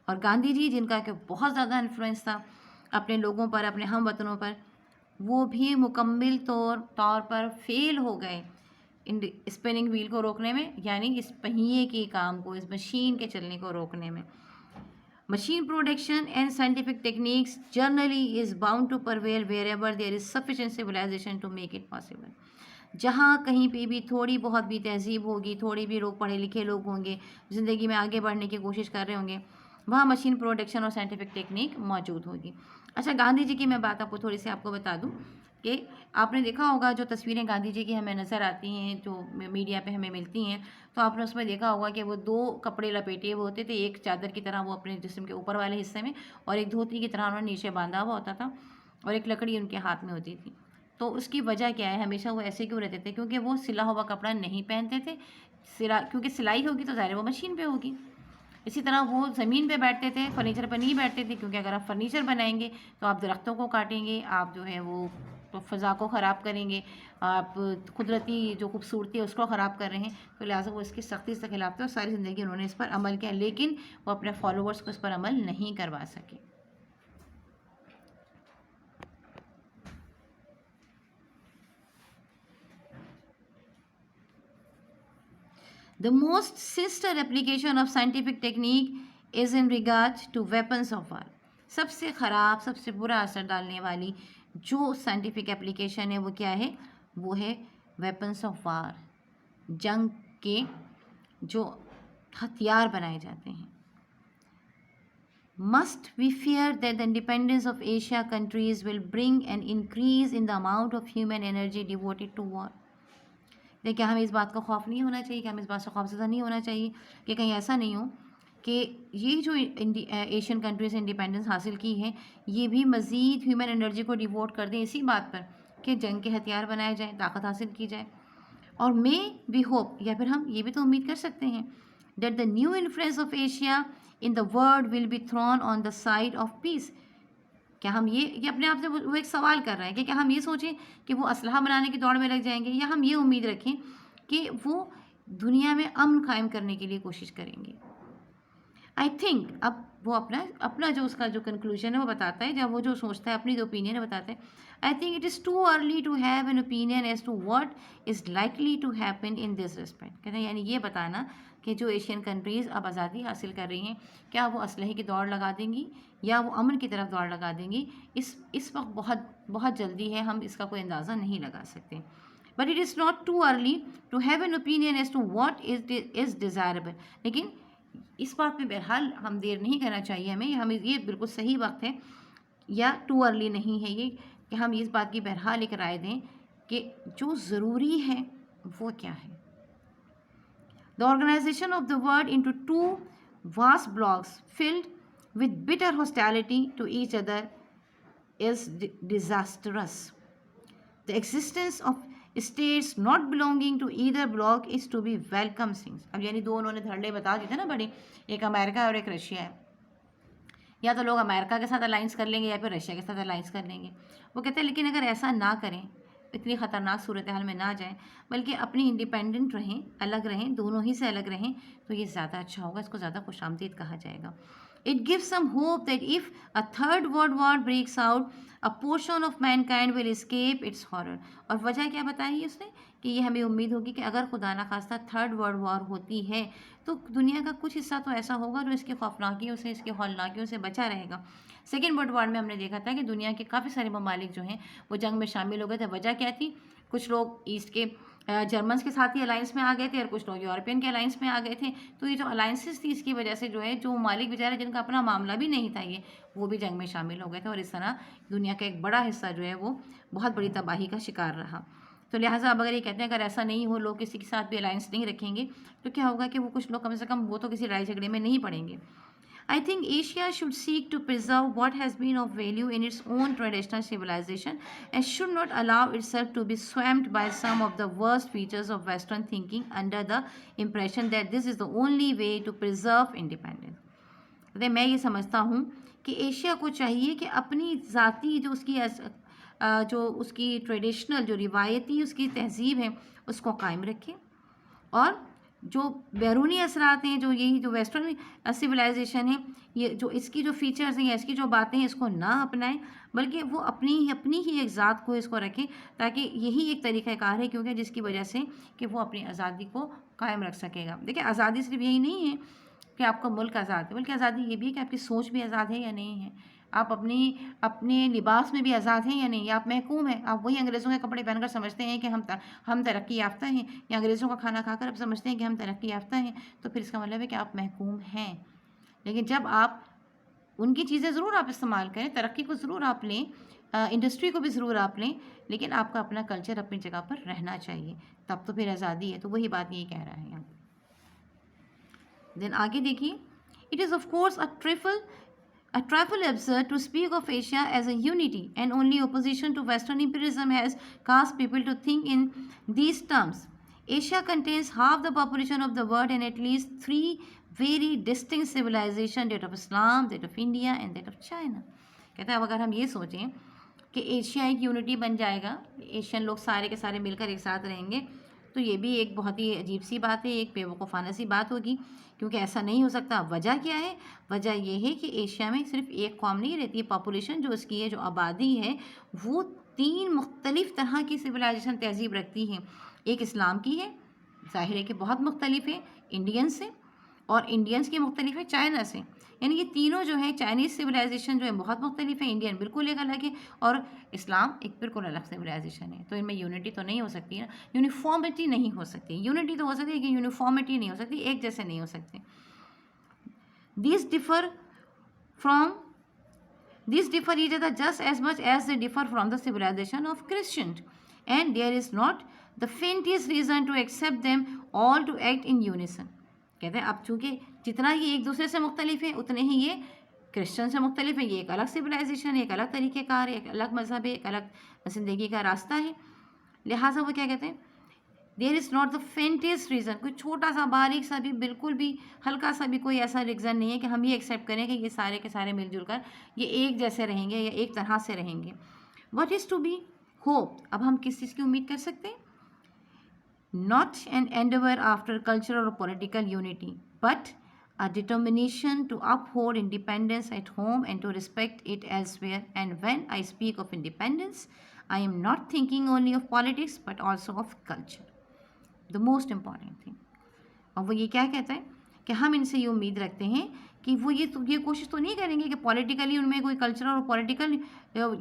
और गांधी जी जिनका कि बहुत ज़्यादा इन्फ्लुएंस था अपने लोगों पर, अपने हम वतनों पर, वो भी मुकम्मल तौर पर फेल हो गए इन स्पिनिंग व्हील को रोकने में, यानी इस पहिए के काम को, इस मशीन के चलने को रोकने में। Machine production and scientific techniques generally is bound to prevail wherever there is sufficient civilization to make it possible. जहाँ कहीं पे भी थोड़ी बहुत भी तहजीब होगी, थोड़ी भी लोग पढ़े लिखे लोग होंगे, ज़िंदगी में आगे बढ़ने की कोशिश कर रहे होंगे, वहाँ मशीन प्रोडक्शन और साइंटिफिक टेक्निक मौजूद होगी। अच्छा, गांधी जी की मैं बात आपको थोड़ी सी आपको बता दूँ कि आपने देखा होगा जो तस्वीरें गांधी जी की हमें नज़र आती हैं, जो मीडिया पे हमें मिलती हैं, तो आपने उसमें देखा होगा कि वो 2 कपड़े लपेटे हुए होते थे, एक चादर की तरह वो अपने जिस्म के ऊपर वाले हिस्से में, और एक धोती की तरह उन्होंने नीचे बांधा हुआ होता था, और एक लकड़ी उनके हाथ में होती थी। तो उसकी वजह क्या है, हमेशा वो ऐसे क्यों रहते थे? क्योंकि वो सिला हुआ कपड़ा नहीं पहनते थे। क्योंकि सिलाई होगी तो ज़ाहिर है वो मशीन पे होगी। इसी तरह वो ज़मीन पे बैठते थे, फर्नीचर पर नहीं बैठते थे, क्योंकि अगर आप फर्नीचर बनाएंगे तो आप दरख्तों को काटेंगे, आप जो है वो तो फ़ज़ा को ख़राब करेंगे, आप कुदरती जो खूबसूरती है उसको ख़राब कर रहे हैं। तो लिहाजा वो इसकी सख्ती से खिलाफ थे और सारी ज़िंदगी उन्होंने इस पर अमल किया, लेकिन वो अपने फॉलोवर्स को इस पर अमल नहीं करवा सके। The most sinister application of scientific technique is in regard to weapons of war. सबसे ख़राब, सबसे बुरा असर डालने वाली जो साइंटिफिक एप्लीकेशन है वो क्या है? वो है वेपन्स ऑफ वार, जंग के जो हथियार बनाए जाते हैं। Must we fear that the independence of Asia countries will bring an increase in the amount of human energy devoted to war? देखिए, क्या हमें इस बात का खौफ नहीं होना चाहिए, क्या हमें इस बात से खौफज़दा नहीं होना चाहिए कि कहीं ऐसा नहीं हो कि ये जो एशियन कंट्रीज़ इंडिपेंडेंस हासिल की है, ये भी मज़ीद ह्यूमन एनर्जी को डिवोट कर दें इसी बात पर कि जंग के हथियार बनाए जाएँ, ताकत हासिल की जाए। और मे वी होप, या फिर हम ये भी तो उम्मीद कर सकते हैं, that the new influence of Asia in the world will be thrown on the side of peace. क्या हम ये अपने आप से वो एक सवाल कर रहे हैं कि क्या हम ये सोचें कि वो असलहा बनाने की दौड़ में लग जाएंगे, या हम ये उम्मीद रखें कि वो दुनिया में अमन कायम करने के लिए कोशिश करेंगे? आई थिंक अब वो अपना अपना जो उसका जो कंक्लूजन है वो बताता है, जब वो जो सोचता है अपनी जो ओपिनियन है बताता है। I think it is too early to have an opinion as to what is likely to happen in this respect. कहते हैं यानी ये बताना कि जो एशियन कंट्रीज़ अब आज़ादी हासिल कर रही हैं, क्या वो असलहे की दौड़ लगा देंगी या वो अमन की तरफ दौड़ लगा देंगी? इस वक्त बहुत बहुत जल्दी है, हम इसका कोई अंदाज़ा नहीं लगा सकते। But it is not too early to have an opinion as to what is desirable. लेकिन इस बात में बहरहाल हम देर नहीं करना चाहिए, हमें ये बिल्कुल सही वक्त है, या टू अर्ली नहीं है ये, कि हम इस बात की बहरहाल एक राय दें कि जो ज़रूरी है वो क्या है। The organization of the world into two vast blocks filled with bitter hostility to each other is disastrous. The existence of states not belonging to either bloc is to be welcome things. अब यानी दो उन्होंने धड़ल्ले बता दिए थे ना बड़े, एक अमेरिका और एक रशिया है। या तो लोग अमेरिका के साथ अलाइंस कर लेंगे या फिर रशिया के साथ अलाइंस कर लेंगे। वो कहते हैं लेकिन अगर ऐसा ना करें, इतनी ख़तरनाक सूरत हाल में ना जाएं, बल्कि अपनी इंडिपेंडेंट रहें, अलग रहें, दोनों ही से अलग रहें, तो ये ज़्यादा अच्छा होगा, इसको ज़्यादा खुशामदीद कहा जाएगा। It gives some hope that if a third world war breaks out, a portion of mankind will escape its horror. और वजह क्या बताई उसने कि ये हमें उम्मीद होगी कि अगर खुदा ना खास्ता थर्ड वर्ल्ड वॉर होती है तो दुनिया का कुछ हिस्सा तो ऐसा होगा जो इसकी खौफनाकियों से, इसके हौलनाकियों से बचा रहेगा। सेकेंड वर्ल्ड वॉर में हमने देखा था कि दुनिया के काफ़ी सारे ममालिक जो हैं वो जंग में शामिल हो गए थे। वजह क्या थी? कुछ लोग ईस्ट के जर्मन्स के साथ ही अलाइंस में आ गए थे और कुछ लोग यूरोपियन के अलाइंस में आ गए थे। तो ये जो अलाइंसेस थी इसकी वजह से जो है जो ममालिक बेचारे जिनका अपना मामला भी नहीं था ये, वो भी जंग में शामिल हो गए थे और इस तरह दुनिया का एक बड़ा हिस्सा जो है वो बहुत बड़ी तबाही का शिकार रहा। तो लिहाजा अब अगर ये कहते हैं अगर ऐसा नहीं हो, लोग किसी के साथ भी अलाइंस नहीं रखेंगे, तो क्या होगा कि वो कुछ लोग कम से कम वो तो किसी लड़ाई झगड़े में नहीं पड़ेंगे। I think Asia should seek to preserve what has been of value in its own traditional civilization and should not allow itself to be swamped by some of the worst features of Western thinking under the impression that this is the only way to preserve independence. मैं ये समझता हूँ कि Asia को चाहिए कि अपनी ज़ाती जो उसकी ट्रेडिशनल जो रिवायती उसकी तहजीब है उसको कायम रखे और जो बैरूनी असरात हैं, जो यही जो वेस्टर्न सिविलाइजेशन है, ये जो इसकी जो फीचर्स हैं या इसकी जो बातें हैं, इसको ना अपनाएं, बल्कि वो अपनी ही एक ज़ात को इसको रखें, ताकि यही एक तरीक़ाकार है क्योंकि जिसकी वजह से कि वो अपनी आज़ादी को कायम रख सकेगा। देखिए, आज़ादी सिर्फ यही नहीं है कि आपका मुल्क आज़ाद है, बल्कि आज़ादी ये भी है कि आपकी सोच भी आज़ाद है या नहीं है, आप अपने लिबास में भी आज़ाद हैं या नहीं, या आप महकूम हैं, आप वही अंग्रेज़ों के कपड़े पहनकर समझते हैं कि हम तरक्की याफ्ता हैं, या अंग्रेज़ों का खाना खाकर आप समझते हैं कि हम तरक्की याफ्ता हैं, तो फिर इसका मतलब है कि आप महकूम हैं। लेकिन जब आप उनकी चीज़ें ज़रूर आप इस्तेमाल करें, तरक्की को ज़रूर आप लें, इंडस्ट्री को भी ज़रूर आप लें, लेकिन आपका अपना कल्चर अपनी जगह पर रहना चाहिए, तब तो फिर आज़ादी है। तो वही बात ये कह रहा है यहाँ। देन आगे देखिए, it is of course a trifle absurd to speak of Asia as a unity, and only opposition to Western imperialism has caused people to think in these terms. Asia contains half the population of the world and at least three very distinct civilizations, that of Islam, that of India and that of China. कहता है अब अगर हम ये सोचें कि Asia एक unity बन जाएगा, एशियन लोग सारे के सारे मिलकर एक साथ रहेंगे, तो ये भी एक बहुत ही अजीब सी बात है, एक बेवकूफ़ाना सी बात होगी, क्योंकि ऐसा नहीं हो सकता। वजह क्या है? वजह ये है कि एशिया में सिर्फ एक कौम नहीं रहती है, पॉपुलेशन जो उसकी है, जो आबादी है, वो 3 मुख्तलिफ़ तरह की सिविलाइजेशन तहज़ीब रखती है। एक इस्लाम की है, ज़ाहिर है कि बहुत मुख्तलिफ है इंडियंस से, और इंडियंस की मुख्तलिफ है चाइना से। यानी ये तीनों जो है, चाइनीज़ सिविलाइजेशन जो है बहुत मुख्तलिफ है, इंडियन बिल्कुल एक अलग है, और इस्लाम एक बिल्कुल अलग सिविलाइजेशन है। तो इनमें यूनिटी तो नहीं हो सकती ना, यूनिफॉर्मिटी नहीं हो सकती। यूनिटी तो हो सकती है कि यूनिफॉर्मिटी नहीं हो सकती, एक जैसे नहीं हो सकते। These differ from these differ each other just as much as they differ from the civilization of Christians, and there is not the faintest reason to accept them all to act in unison. कहते हैं अब चूँकि जितना ये एक दूसरे से मुख्तलिफ है, उतने ही ये क्रिश्चियन से मुख्तलिफ है। ये एक अलग सिविलाइजेशन है, एक अलग तरीक़ेकार है, एक अलग मज़हब है, एक अलग ज़िंदगी का रास्ता है। लिहाजा वो क्या कहते हैं, there is not the faintest reason, कोई छोटा सा बारीक सा भी, बिल्कुल भी हल्का सा भी कोई ऐसा रीज़न नहीं है कि हम ये एक्सेप्ट करें कि ये सारे के सारे मिलजुल कर ये एक जैसे रहेंगे या एक तरह से रहेंगे। What is to be hope, अब हम किस चीज़ की उम्मीद कर सकते हैं? Not an endeavour after cultural or political unity, but a determination to uphold independence at home and to respect it elsewhere. And when I speak of independence, I am not thinking only of politics but also of culture. The most important thing. और वो ये क्या कहता है कि हम इनसे ये उम्मीद रखते हैं कि वो ये कोशिश तो नहीं करेंगे कि पॉलिटिकली उनमें कोई कल्चरल और पॉलिटिकल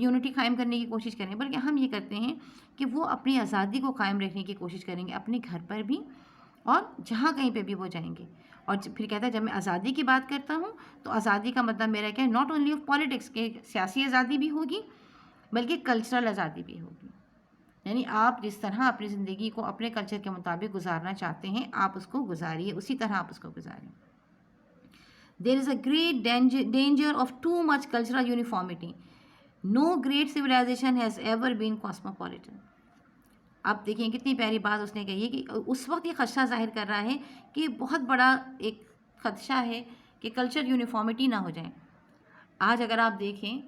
यूनिटी कायम करने की कोशिश करें, बल्कि हम ये करते हैं कि वो अपनी आज़ादी को कायम रखने की कोशिश करेंगे, अपने घर पर भी और जहाँ कहीं पे भी वो जाएंगे। और फिर कहता है जब मैं आज़ादी की बात करता हूँ तो आज़ादी का मतलब मेरा क्या है, नॉट ओनली ऑफ पॉलिटिक्स के सियासी आज़ादी भी होगी बल्कि कल्चरल आज़ादी भी होगी। यानी आप जिस तरह अपनी ज़िंदगी को अपने कल्चर के मुताबिक गुजारना चाहते हैं, आप उसको गुजारिए, उसी तरह आप उसको गुजारें। There is a great danger of too much cultural uniformity. No great civilisation has ever been cosmopolitan. आप देखिए कितनी प्यारी बात उसने कही है कि उस वक्त ये खदशा जाहिर कर रहा है कि बहुत बड़ा एक खदशा है कि कल्चर यूनिफॉर्मिटी ना हो जाए। आज अगर आप देखें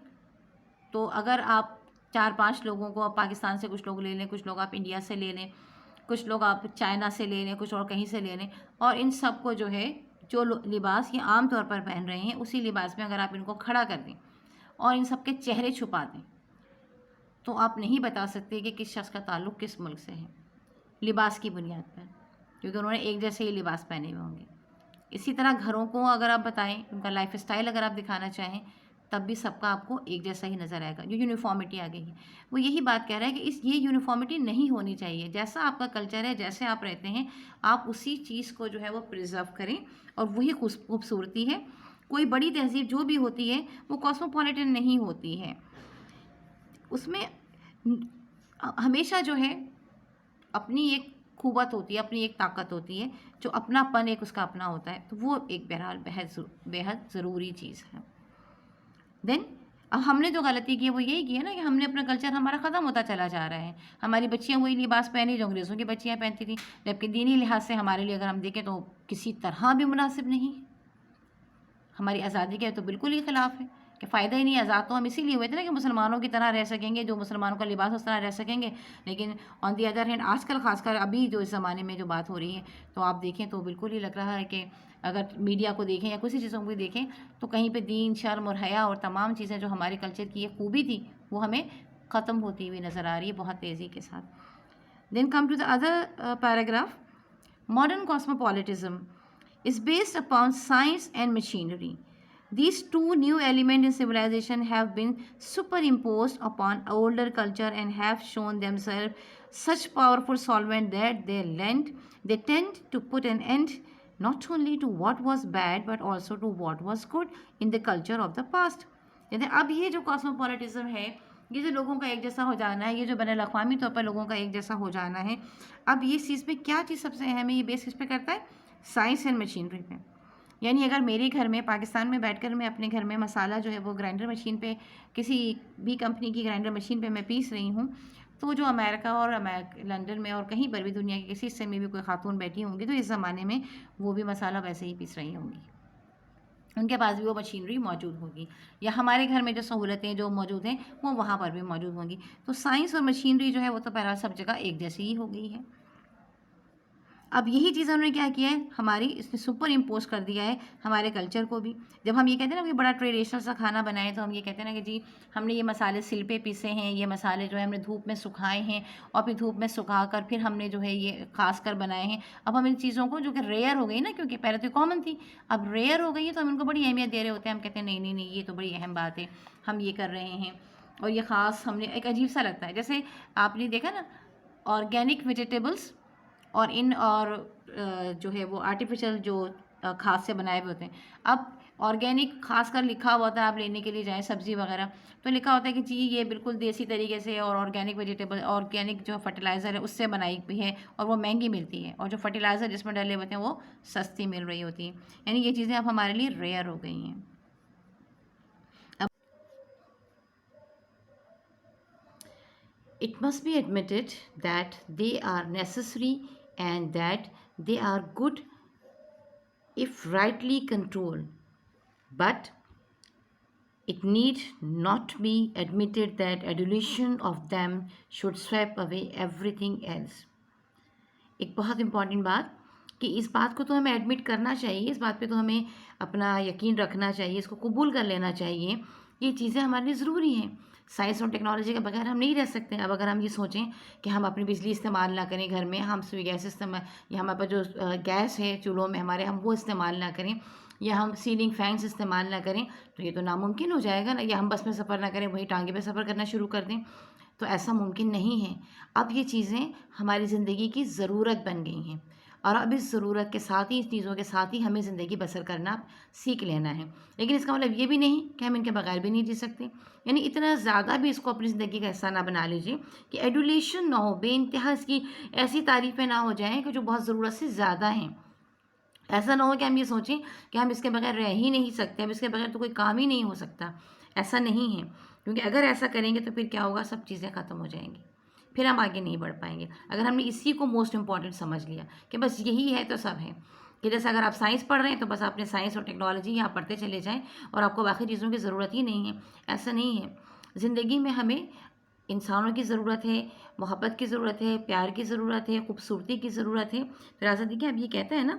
तो अगर आप 4-5 लोगों को, आप पाकिस्तान से कुछ लोग ले लें, कुछ लोग आप इंडिया से ले लें, कुछ लोग आप चाइना से ले लें, कुछ और कहीं से ले लें, और इन सब को जो है जो लिबास ये आम तौर पर पहन रहे हैं उसी लिबास में अगर आप इनको खड़ा कर दें और इन सब के चेहरे छुपा दें, तो आप नहीं बता सकते कि किस शख्स का ताल्लुक़ किस मुल्क से है, लिबास की बुनियाद पर, क्योंकि उन्होंने एक जैसे ही लिबास पहने हुए होंगे। इसी तरह घरों को अगर आप बताएं, उनका लाइफ स्टाइल अगर आप दिखाना चाहें, तब भी सबका आपको एक जैसा ही नज़र आएगा। जो यूनिफॉर्मिटी आ गई है, वो यही बात कह रहा है कि ये यूनिफॉर्मिटी नहीं होनी चाहिए। जैसा आपका कल्चर है, जैसे आप रहते हैं, आप उसी चीज़ को जो है वो प्रिजर्व करें, और वही खूबसूरती है। कोई बड़ी तहजीब जो भी होती है वो कॉस्मोपॉलिटन नहीं होती है, उसमें हमेशा जो है अपनी एक क़ुव्वत होती है, अपनी एक ताकत होती है, जो अपनापन एक उसका अपना होता है, तो वो एक बहरहाल बेहद ज़रूरी चीज़ है। देन अब हमने जो गलती की है वो यही की है ना कि हमने अपना कल्चर हमारा ख़त्म होता चला जा रहा है। हमारी बच्चियाँ वही लिबास पहनी जो अंग्रेज़ों की बच्चियाँ पहनती थी, जबकि दीनी लिहाज से हमारे लिए अगर हम देखें तो किसी तरह भी मुनासिब नहीं है। हमारी आज़ादी के तो बिल्कुल ही ख़िलाफ़ है कि फ़ायदा ही नहीं। आज़ाद तो हम इसीलिए हुए थे ना कि मुसलमानों की तरह रह सकेंगे, जो मुसलमानों का लिबास उस तरह रह सकेंगे। लेकिन ऑन दी अदर हैंड आजकल ख़ासकर अभी जो इस ज़माने में जो बात हो रही है, तो आप देखें तो बिल्कुल ही लग रहा है कि अगर मीडिया को देखें या किसी चीज़ों को भी देखें, तो कहीं पे दीन, शर्म और हया और तमाम चीज़ें जो हमारे कल्चर की एक खूबी थी, वो हमें ख़त्म होती हुई नज़र आ रही है बहुत तेज़ी के साथ। Then come to the other paragraph. Modern cosmopolitanism is based upon science and machinery. These two new elements in civilization have been superimposed upon older culture and have shown themselves such powerful solvent that they tend to put an end not only to what was bad but also to what was good in the culture of the past. यानी अब ये जो कॉस्मोपॉलिटिज्म है, ये जो लोगों का एक जैसा हो जाना है, ये जो बैनुल अक़वामी तौर पर लोगों का एक जैसा हो जाना है, अब ये चीज़ पे क्या चीज़ सबसे अहम है, ये बेस किस पे करता है? साइंस एंड मशीनरी पे। यानी अगर मेरे घर में पाकिस्तान में बैठकर मैं अपने घर में मसाला जो है वो ग्राइंडर मशीन पे, किसी भी कंपनी की ग्राइंडर मशीन पे मैं पीस रही हूँ, तो जो अमेरिका और लंदन में और कहीं पर भी दुनिया के किसी हिस्से में भी कोई खातून बैठी होंगी, तो इस ज़माने में वो भी मसाला वैसे ही पीस रही होंगी, उनके पास भी वो मशीनरी मौजूद होगी, या हमारे घर में जो सहूलतें जो मौजूद हैं वो वहाँ पर भी मौजूद होंगी। तो साइंस और मशीनरी जो है वो तो बहरहाल सब जगह एक जैसी ही हो गई है। अब यही चीज़ उन्होंने क्या किया है, हमारी इसने सुपर इम्पोज कर दिया है हमारे कल्चर को भी। जब हम ये कहते हैं ना कि बड़ा ट्रेडिशनल सा खाना बनाएं, तो हम ये कहते हैं ना कि जी हमने ये मसाले सिल पे पीसे हैं, ये मसाले जो है हमने धूप में सुखाए हैं और फिर धूप में सुखा कर फिर हमने जो है ये खास कर बनाए हैं। अब हम इन चीज़ों को जो कि रेयर हो गई ना, क्योंकि पहले तो कॉमन थी, अब रेयर हो गई है, तो हम इनको बड़ी अहमियत दे रहे होते हैं। हम कहते हैं नहीं नहीं नहीं, ये तो बड़ी अहम बात है, हम ये कर रहे हैं और ये ख़ास हमने एक अजीब सा लगता है। जैसे आपने देखा ना ऑर्गेनिक वेजिटेबल्स और जो है वो आर्टिफिशियल जो खाद से बनाए हुए होते हैं। अब ऑर्गेनिक खासकर लिखा हुआ होता है, आप लेने के लिए जाएँ सब्ज़ी वगैरह, तो लिखा होता है कि जी ये बिल्कुल देसी तरीके से और ऑर्गेनिक वेजिटेबल, ऑर्गेनिक जो फर्टिलाइज़र है उससे बनाई हुई है और वो महंगी मिलती है, और जो फर्टिलाइज़र जिसमें डले होते हैं वो सस्ती मिल रही होती है। यानी ये चीज़ें अब हमारे लिए रेयर हो गई हैं। It must be admitted that they are necessary and that they are good if rightly controlled, but it need not be admitted that adulation of them should sweep away everything else. एक बहुत important बात कि इस बात को तो हमें admit करना चाहिए, इस बात पे तो हमें अपना यकीन रखना चाहिए, इसको कबूल कर लेना चाहिए, ये चीज़ें हमारे लिए ज़रूरी हैं। साइंस और टेक्नोलॉजी के बगैर हम नहीं रह सकते। अब अगर हम ये सोचें कि हम अपनी बिजली इस्तेमाल ना करें घर में, हम स्वी गैस इस्तेमाल, या हमारे पास जो गैस है चूल्हों में हमारे, हम वो इस्तेमाल ना करें, या हम सीलिंग फैंस इस्तेमाल ना करें, तो ये तो नामुमकिन हो जाएगा ना। या हम बस में सफ़र ना करें, वही टांगे पे सफ़र करना शुरू कर दें, तो ऐसा मुमकिन नहीं है। अब ये चीज़ें हमारी ज़िंदगी की ज़रूरत बन गई हैं, और अब इस ज़रूरत के साथ ही, इस चीज़ों के साथ ही हमें ज़िंदगी बसर करना सीख लेना है। लेकिन इसका मतलब ये भी नहीं कि हम इनके बगैर भी नहीं जी सकते। यानी इतना ज़्यादा भी इसको अपनी ज़िंदगी का हिस्सा ना बना लीजिए कि एडुलेशन ना हो, बेइंतहा इसकी ऐसी तारीफ़ें ना हो जाएँ कि जो बहुत ज़रूरत से ज़्यादा हैं। ऐसा ना हो कि हम ये सोचें कि हम इसके बगैर रह ही नहीं सकते, हम इसके बगैर तो कोई काम ही नहीं हो सकता। ऐसा नहीं है, क्योंकि अगर ऐसा करेंगे तो फिर क्या होगा, सब चीज़ें ख़त्म हो जाएंगी, फिर हम आगे नहीं बढ़ पाएंगे। अगर हमने इसी को मोस्ट इम्पॉर्टेंट समझ लिया कि बस यही है तो सब है, कि जैसे अगर आप साइंस पढ़ रहे हैं तो बस आपने साइंस और टेक्नोलॉजी यहाँ पढ़ते चले जाएँ और आपको बाकी चीज़ों की ज़रूरत ही नहीं है, ऐसा नहीं है। ज़िंदगी में हमें इंसानों की ज़रूरत है, मोहब्बत की ज़रूरत है, प्यार की ज़रूरत है, खूबसूरती की ज़रूरत है। फिर आज़ा देखिए अब ये कहता है ना,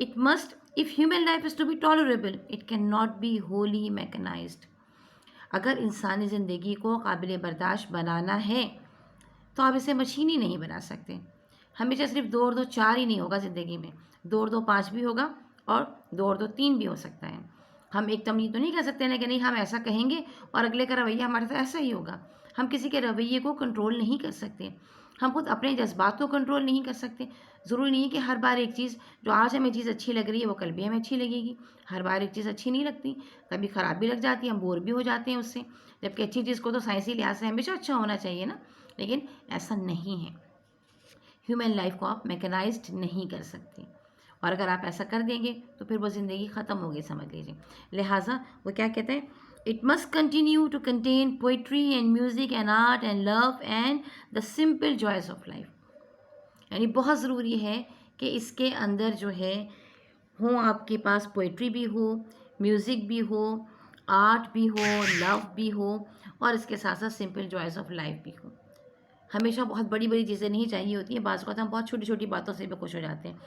it must, if human life is to be tolerable it can not be wholly mechanised. अगर इंसानी ज़िंदगी को काबिल बर्दाश्त बनाना है तो आप इसे मशीनी नहीं बना सकते। हमेशा सिर्फ 2 और 2 4 ही नहीं होगा ज़िंदगी में, 2 और 2 5 भी होगा और 2 और 2 3 भी हो सकता है। हम एकदम ये तो नहीं कह सकते ना कि नहीं हम ऐसा कहेंगे और अगले का रवैया हमारे साथ ऐसा ही होगा। हम किसी के रवैये को कंट्रोल नहीं कर सकते, हम खुद अपने जज्बात को कंट्रोल नहीं कर सकते। ज़रूरी नहीं है कि हर बार एक चीज़, जो आज हमें चीज़ अच्छी लग रही है वो कल भी हमें अच्छी लगेगी। हर बार एक चीज़ अच्छी नहीं लगती, कभी ख़राब भी लग जाती है, हम बोर भी हो जाते हैं उससे। जबकि अच्छी चीज़ को तो साइंसी लिहाज से हमेशा अच्छा होना चाहिए ना, लेकिन ऐसा नहीं है। ह्यूमन लाइफ को आप मैकेनाइज्ड नहीं कर सकते, और अगर आप ऐसा कर देंगे तो फिर वो ज़िंदगी ख़त्म हो गई समझ लीजिए। लिहाजा वो क्या कहते हैं, it must continue to contain poetry and music and art and love and the simple joys of life. यानी बहुत ज़रूरी है कि इसके अंदर जो है हो, आपके पास पोइट्री भी हो, म्यूज़िक भी हो, आर्ट भी हो, लव भी हो, और इसके साथ साथ सिंपल जॉयज़ ऑफ लाइफ भी हो। हमेशा बहुत बड़ी बड़ी चीज़ें नहीं चाहिए होती हैं, बाज़ हम बहुत छोटी छोटी बातों से भी खुश हो जाते हैं।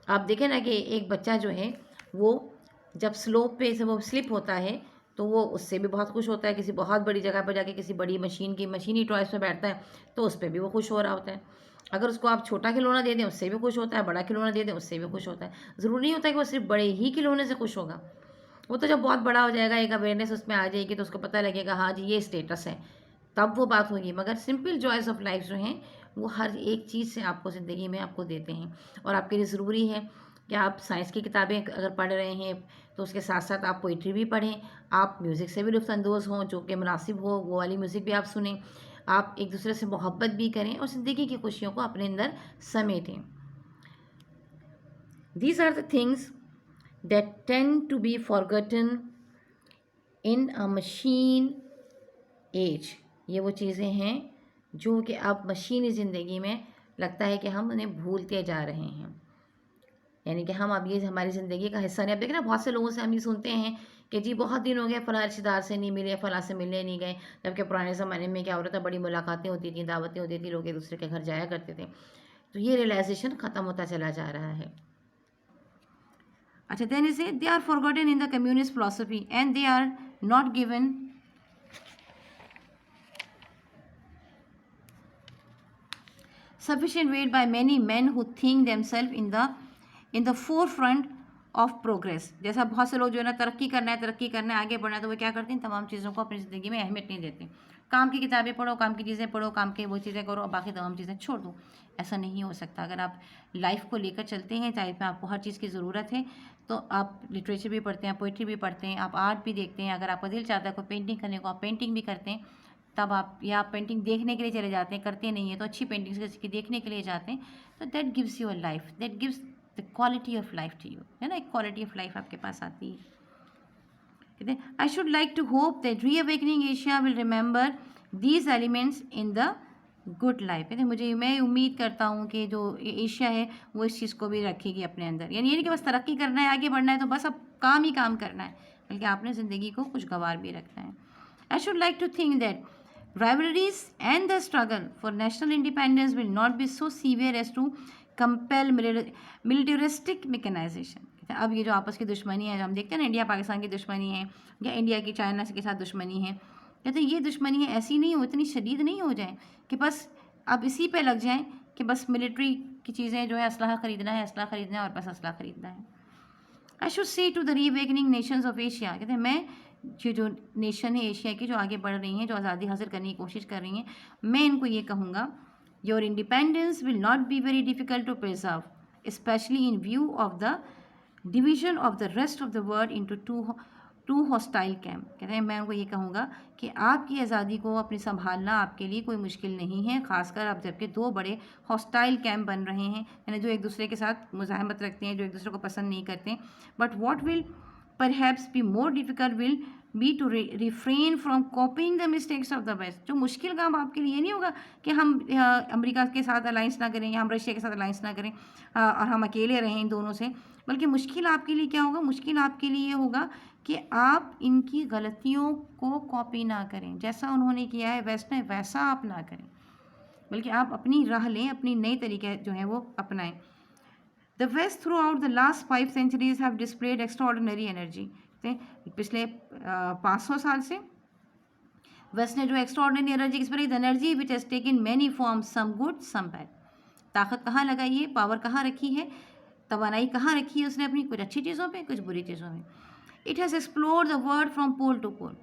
आप देखें ना कि एक बच्चा जो है वो जब स्लोप पे से वो स्लिप होता है तो वो उससे भी बहुत खुश होता है। किसी बहुत बड़ी जगह पर जाके किसी बड़ी मशीनी टॉयज़ पे बैठता है तो उस पर भी वो खुश हो रहा होता है। अगर उसको आप छोटा खिलौना दे दें उससे भी खुश होता है, बड़ा खिलौना दे दें उससे भी खुश होता है। ज़रूरी नहीं होता कि वो सिर्फ बड़े ही खिलौने से खुश होगा। वो तो जब बहुत बड़ा हो जाएगा, एक अवेयरनेस उसमें आ जाएगी तो उसको पता लगेगा हाँ जी ये स्टेटस है, तब वो बात होगी। मगर सिंपल जॉयज़ ऑफ लाइफ जो हैं वो हर एक चीज़ से आपको ज़िंदगी में आपको देते हैं। और आपके लिए ज़रूरी है कि आप साइंस की किताबें अगर पढ़ रहे हैं तो उसके साथ साथ आप पोइट्री भी पढ़ें, आप म्यूज़िक से भी लुत्फ़अंदोज़ हों, जो कि मुनासिब हो वो वाली म्यूज़िक भी आप सुनें, आप एक दूसरे से मोहब्बत भी करें और ज़िंदगी की खुशियों को अपने अंदर समेटें। These are the things that tend to be forgotten in a machine age। ये वो चीज़ें हैं जो कि अब मशीनी ज़िंदगी में लगता है कि हम उन्हें भूलते जा रहे हैं, यानी कि हम अब ये हमारी ज़िंदगी का हिस्सा नहीं। अब देखिए ना बहुत से लोगों से हम ये सुनते हैं कि जी बहुत दिन हो गए फ़लाँ रिश्तेदार से नहीं मिले, फ़लाँ से मिलने नहीं गए। जबकि पुराने ज़माने में क्या हो रहा था, बड़ी मुलाकातें होती थी, दावतें होती थी, लोग एक दूसरे के घर जाया करते थे। तो ये रियलाइजेशन ख़त्म होता चला जा रहा है। अच्छा, then is they are forgotten in the communist philosophy and they are not given sufficient weight by many men who think themselves in the forefront of progress. जैसा बहुत से लोग जो है ना तरक्की करना है, आगे बढ़ना है, तो वो क्या करते हैं, तमाम चीज़ों को अपनी ज़िंदगी में अहमियत नहीं देते। काम की किताबें पढ़ो, काम की चीज़ें पढ़ो, काम के वो चीज़ें करो और बाकी तमाम चीज़ें छोड़ दो। ऐसा नहीं हो सकता। अगर आप लाइफ को लेकर चलते हैं, लाइफ में आपको हर चीज़ की ज़रूरत है, तो आप लिटरेचर भी पढ़ते हैं, पोइट्री भी पढ़ते हैं, आप आर्ट भी देखते हैं। अगर आपका दिल चाहता है कोई पेंटिंग करने को, आप पेंटिंग भी करते हैं। तब आप या आप पेंटिंग देखने के लिए चले जाते हैं, करते नहीं हैं तो अच्छी पेंटिंग्स किसी की देखने के लिए जाते हैं, तो that gives you a life, that gives the quality of life to you, है ना, एक क्वालिटी ऑफ लाइफ आपके पास आती है। कहते हैं I should like to hope that reawakening Asia will remember these elements in the good life. कहते हैं मैं उम्मीद करता हूँ कि जो एशिया है वो इस चीज़ को भी रखेगी अपने अंदर। यानी ये नहीं कि बस तरक्की करना है, आगे बढ़ना है तो बस अब काम ही काम करना है, बल्कि आपने ज़िंदगी को खुशगवार भी रखना है। I should like to think that rivalries and the struggle for national independence will not be so severe as to compel militaristic mechanization। अब ये जो आपस की दुश्मनी है, जो हम देखते हैं ना, इंडिया पाकिस्तान की दुश्मनी है या इंडिया की चाइना के साथ दुश्मनी है, कहते हैं ये दुश्मनी है ऐसी नहीं हो, इतनी शदीद नहीं हो जाए कि बस अब इसी पे लग जाएं कि बस मिलिट्री की चीज़ें जो है असलहा ख़रीदना है और बस असलहा ख़रीदना है। I should say to the reawakening nations of Asia. कहते हैं मैं ये जो नेशन है एशिया की, जो आगे बढ़ रही हैं, जो आज़ादी हासिल करने की कोशिश कर रही हैं, मैं इनको ये कहूँगा, your independence will not be very difficult to preserve, specially in view of the division of the rest of the world into two hostile camp. कहते हैं मैं उनको ये कहूँगा कि आपकी आज़ादी को अपनी संभालना आपके लिए कोई मुश्किल नहीं है, खासकर अब जबकि दो बड़े हॉस्टाइल कैम्प बन रहे हैं, यानी जो एक दूसरे के साथ मुज़ाहमत रखते हैं, जो एक दूसरे को पसंद नहीं करते। But what will perhaps be more difficult will be to refrain from copying the mistakes of the West। जो मुश्किल काम आपके लिए ये नहीं होगा कि हम अमेरिका के साथ अलाइंस ना करें या हम रशिया के साथ अलाइंस ना करें और हम अकेले रहें इन दोनों से, बल्कि मुश्किल आपके लिए क्या होगा, मुश्किल आपके लिए होगा कि आप इनकी गलतियों को कॉपी ना करें। जैसा उन्होंने किया है वेस्ट ने, वैसा आप ना करें, बल्कि आप अपनी राह लें, अपनी नई तरीके जो है वो अपनाएं। The West throughout the last 5 centuries have displayed extraordinary energy। पिछले 500 साल से वेस्ट ने जो एक्स्ट्रॉर्डिनरी एनर्जी किस पर, energy which has taken many forms, some good some bad. ताकत कहाँ लगाई है, पावर कहाँ रखी है, तवानाई कहाँ रखी है उसने अपनी, कुछ अच्छी चीज़ों पे, कुछ बुरी चीज़ों में। It has explored the world from pole to pole.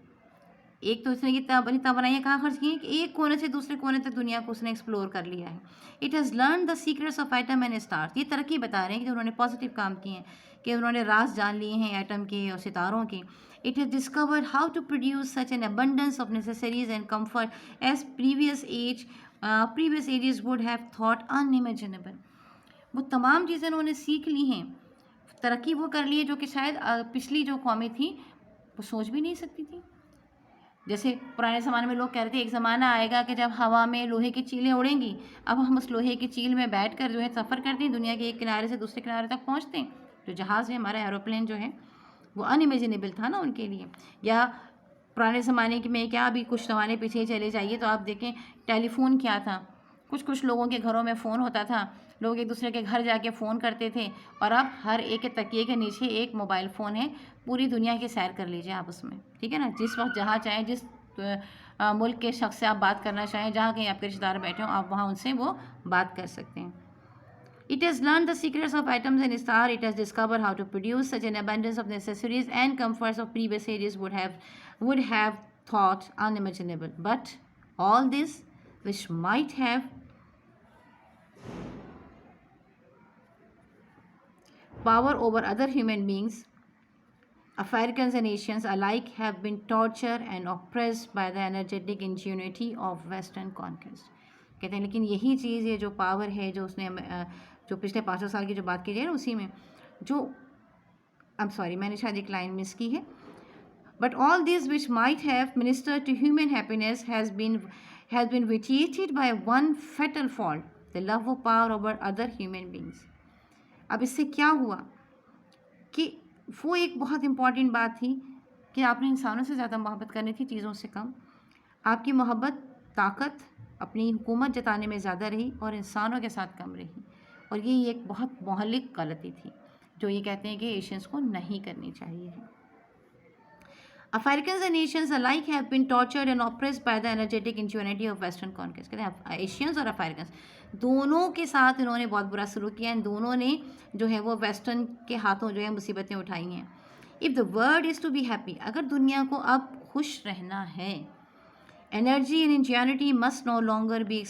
एक तो उसने ये अपनी तवानाइयाँ कहाँ खर्च की हैं कि एक कोने से दूसरे कोने तक दुनिया को उसने एक्सप्लोर कर लिया है। It has learn the secrets of atom and stars. ये तरक्की बता रहे हैं कि जो उन्होंने पॉजिटिव काम किए हैं, कि उन्होंने राज जान लिए हैं एटम के और सितारों के। It has discovered how to produce such an abundance of necessaries and comfort as previous ages would have thought unimaginable. वो तमाम चीज़ें उन्होंने सीख ली हैं, तरक्की वो कर ली है जो कि शायद पिछली जो कौमें थी वो सोच भी नहीं सकती थी। जैसे पुराने ज़माने में लोग कहते थे एक ज़माना आएगा कि जब हवा में लोहे की चीलें उड़ेंगी, अब हम उस लोहे की चील में बैठकर जो है सफ़र करते हैं, दुनिया के एक किनारे से दूसरे किनारे तक पहुंचते हैं। जो जहाज़ है हमारा, एरोप्लेन जो है, वो अनइमेजिनेबल था ना उनके लिए। या पुराने ज़माने के में क्या, अभी कुछ ज़माने पीछे चले जाइए तो आप देखें टेलीफोन क्या था। कुछ लोगों के घरों में फ़ोन होता था, लोग एक दूसरे के घर जाके फ़ोन करते थे, और अब हर एक के तकिए के नीचे एक मोबाइल फ़ोन है। पूरी दुनिया की सैर कर लीजिए आप उसमें, ठीक है ना। जिस वक्त जहाँ चाहें, जिस मुल्क के शख्स से आप बात करना चाहें, जहाँ कहीं आपके रिश्तेदार बैठे हों, आप वहाँ उनसे वो बात कर सकते हैं। It has learned the secrets of atoms and stars. It has discovered how to produce such an abundance of necessaries and comforts of previous ages would have thought unimaginable. But all this, which might have power over other human beings, Africans and Asians alike have been tortured and oppressed by the energetic ingenuity of Western conquest. कहते हैं लेकिन यही चीज़, ये जो power है, जो उसने जो पिछले 500 साल की जो बात की जाए ना, उसी में जो आई एम सॉरी, मैंने शायद एक लाइन मिस की है। But all this which might have minister to human happiness has been vitiated by one fatal fault, the love of power over other human beings. अब इससे क्या हुआ कि वो एक बहुत इम्पॉर्टेंट बात थी कि आपने इंसानों से ज़्यादा मोहब्बत करनी थी, चीज़ों से कम। आपकी मोहब्बत ताकत अपनी हुकूमत जताने में ज़्यादा रही और इंसानों के साथ कम रही, और ये एक बहुत मोहलिक गलती थी जो ये कहते हैं कि एशियंस को नहीं करनी चाहिए। Africans and Asians alike have been tortured and oppressed by the energetic ingenuity of Western conquest. कहते हैं एशियंस और अफ्रीकन्स दोनों के साथ इन्होंने बहुत बुरा सलूक किया है, दोनों ने जो है वो वेस्टर्न के हाथों जो है मुसीबतें उठाई हैं। If the world is to be happy, अगर दुनिया को अब खुश रहना है, energy and ingenuity must no longer be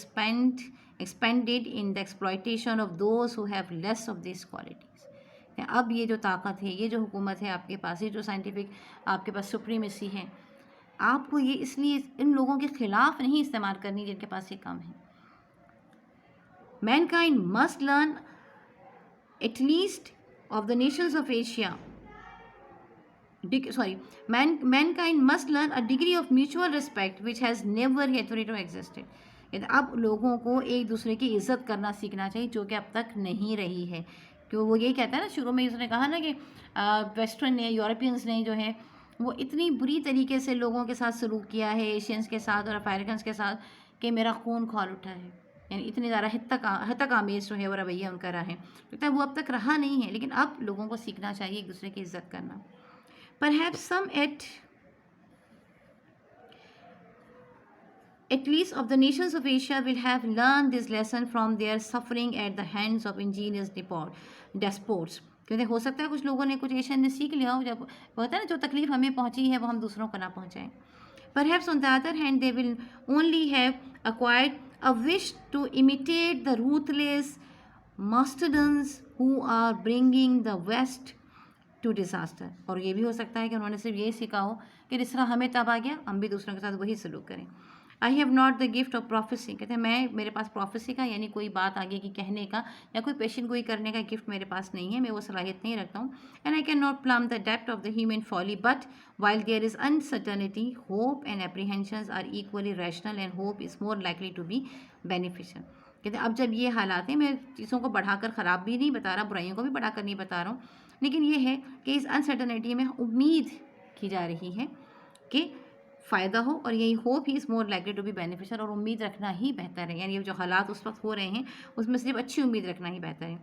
expended in the exploitation of those who have less of these qualities. अब ये जो ताकत है, ये जो हुकूमत है आपके पास, ये जो साइंटिफिक आपके पास सुप्रीमेसी है, आपको ये इसलिए इन लोगों के खिलाफ नहीं इस्तेमाल करनी जिनके पास ये कम है। Mankind must learn at least of the nations of Asia. Mankind must learn a degree of mutual respect which has never hitherto existed. अब लोगों को एक दूसरे की इज्जत करना सीखना चाहिए, जो कि अब तक नहीं रही है। क्यों वो यही कहता है ना, शुरू में उसने कहा ना कि वेस्टर्न ने, यूरोपियंस ने जो है वो इतनी बुरी तरीके से लोगों के साथ सलूक किया है, एशियंस के साथ और अफ्रीकन्स के साथ, कि मेरा खून खौल उठा है। यानी इतनी ज़्यादा हद तक आमेज जो है वो रवैया उनका रहा है, लगता है वो अब तक रहा नहीं है। लेकिन अब लोगों को सीखना चाहिए एक दूसरे की इज्जत करना। Perhaps some at least of the nations of Asia will have learned this lesson from their suffering at the hands of ingenious despots. क्योंकि हो सकता है कुछ लोगों ने, कुछ एशियन ने सीख लिया हो, जब होता है ना जो तकलीफ हमें पहुंची है वो हम दूसरों को ना पहुंचाएं। Perhaps on the other hand they will only have acquired a wish to imitate the ruthless mastodons who are bringing the West to disaster. और ये भी हो सकता है कि उन्होंने सिर्फ यही सीखा हो कि जिस तरह हमें तब आ गया, हम भी दूसरों के साथ वही सलूक करें। I have not the gift of prophecy, कहते हैं मेरे पास प्रोफेसी का, यानी कोई बात आगे की कहने का या कोई पेशेंट गोई करने का गिफ्ट मेरे पास नहीं है, मैं वो सलाहियत नहीं रखता हूँ। And I can not plumb the depth of the human folly, but while there is uncertainty, hope and apprehensions are equally rational and hope is more likely to be beneficial. कहते हैं अब जब ये हालात हैं, मैं चीज़ों को बढ़ाकर ख़राब भी नहीं बता रहा, बुराइयों को भी बढ़ाकर नहीं बता रहा हूँ, लेकिन ये है कि इस अनसर्टनिटी में उम्मीद की जा रही है कि फ़ायदा हो, और यही होप ही is more likely to be beneficial, और उम्मीद रखना ही बेहतर है। यानी ये जो हालात उस वक्त हो रहे हैं उसमें सिर्फ अच्छी उम्मीद रखना ही बेहतर है।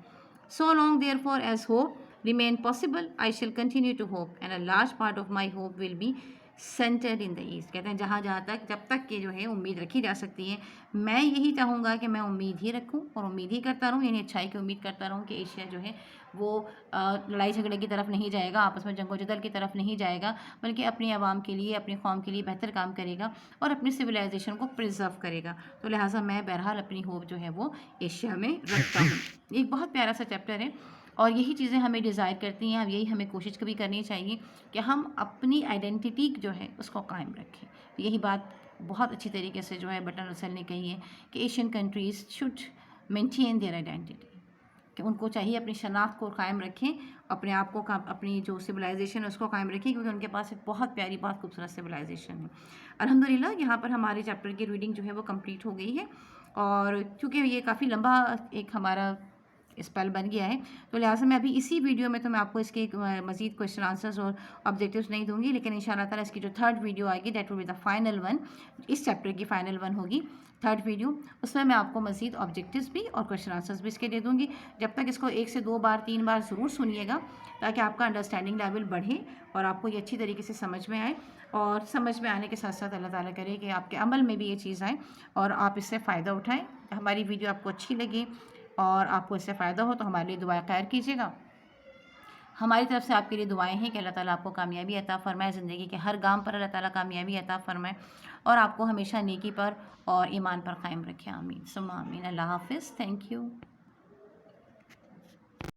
So long therefore as hope remain possible I shall continue to hope and a large part of my hope will be centred in the east. कहते हैं जहाँ तक जब तक कि जो है उम्मीद रखी जा सकती है, मैं यही चाहूँगा कि मैं उम्मीद ही रखूँ और उम्मीद ही करता रहूँ, यानी अच्छाई की उम्मीद करता रहूँ कि एशिया जो है वो लड़ाई झगड़े की तरफ नहीं जाएगा, आपस में जंगो जदल की तरफ नहीं जाएगा, बल्कि अपनी आवाम के लिए, अपनी कौम के लिए बेहतर काम करेगा और अपनी सिविलाइजेशन को प्रिजर्व करेगा। तो लिहाजा मैं बहरहाल अपनी होप जो है वो एशिया में रखता हूँ। एक बहुत प्यारा सा चैप्टर है और यही चीज़ें हमें डिज़ायर करती हैं। अब यही हमें कोशिश कभी करनी चाहिए कि हम अपनी आइडेंटिटी जो है उसको कायम रखें। यही बात बहुत अच्छी तरीके से जो है बर्ट्रैंड रसेल ने कही है कि Asian countries should maintain their identity, कि उनको चाहिए अपनी शनाख्त को कायम रखें, अपने आप को, अपनी जो सिविलाइजेशन है उसको कायम रखें, क्योंकि उनके पास एक बहुत प्यारी, बहुत खूबसूरत सिविलाइजेशन है। अल्हम्दुलिल्लाह यहाँ पर हमारे चैप्टर की रीडिंग जो है वो कंप्लीट हो गई है, और चूँकि ये काफ़ी लंबा एक हमारा स्पेल बन गया है। तो लिहाजा मैं अभी इसी वीडियो में तो मैं आपको इसके मज़ीद क्वेश्चन आंसर्स और ऑब्जेक्टिव्स नहीं दूंगी, लेकिन इंशाल्लाह ताला इसकी जो थर्ड वीडियो आएगी that will be the final one, इस चैप्टर की फाइनल वन होगी थर्ड वीडियो। उसमें मैं आपको मज़ीद ऑब्जेक्टिव्स भी और क्वेश्चन आंसर्स भी इसके दे दूँगी। जब तक इसको 1 से 2 बार 3 बार ज़रूर सुनिएगा, ताकि आपका अंडरस्टैंडिंग लेवल बढ़े और आपको ये अच्छी तरीके से समझ में आए, और समझ में आने के साथ साथ अल्लाह ताला करे कि आपके अमल में भी ये चीज़ आए और आप इससे फ़ायदा उठाएँ। हमारी वीडियो आपको अच्छी लगी और आपको इससे फ़ायदा हो तो हमारे लिए दुआएं खैर कीजिएगा। हमारी तरफ से आपके लिए दुआएं हैं कि अल्लाह ताला आपको कामयाबी अता फ़रमाए, ज़िंदगी के हर गाम पर अल्लाह ताला कामयाबी अता फ़रमाए और आपको हमेशा नेकी पर और ईमान पर कायम रखे। आमीन सुम्मा आमीन। अल्लाह हाफ़िज़। Thank you.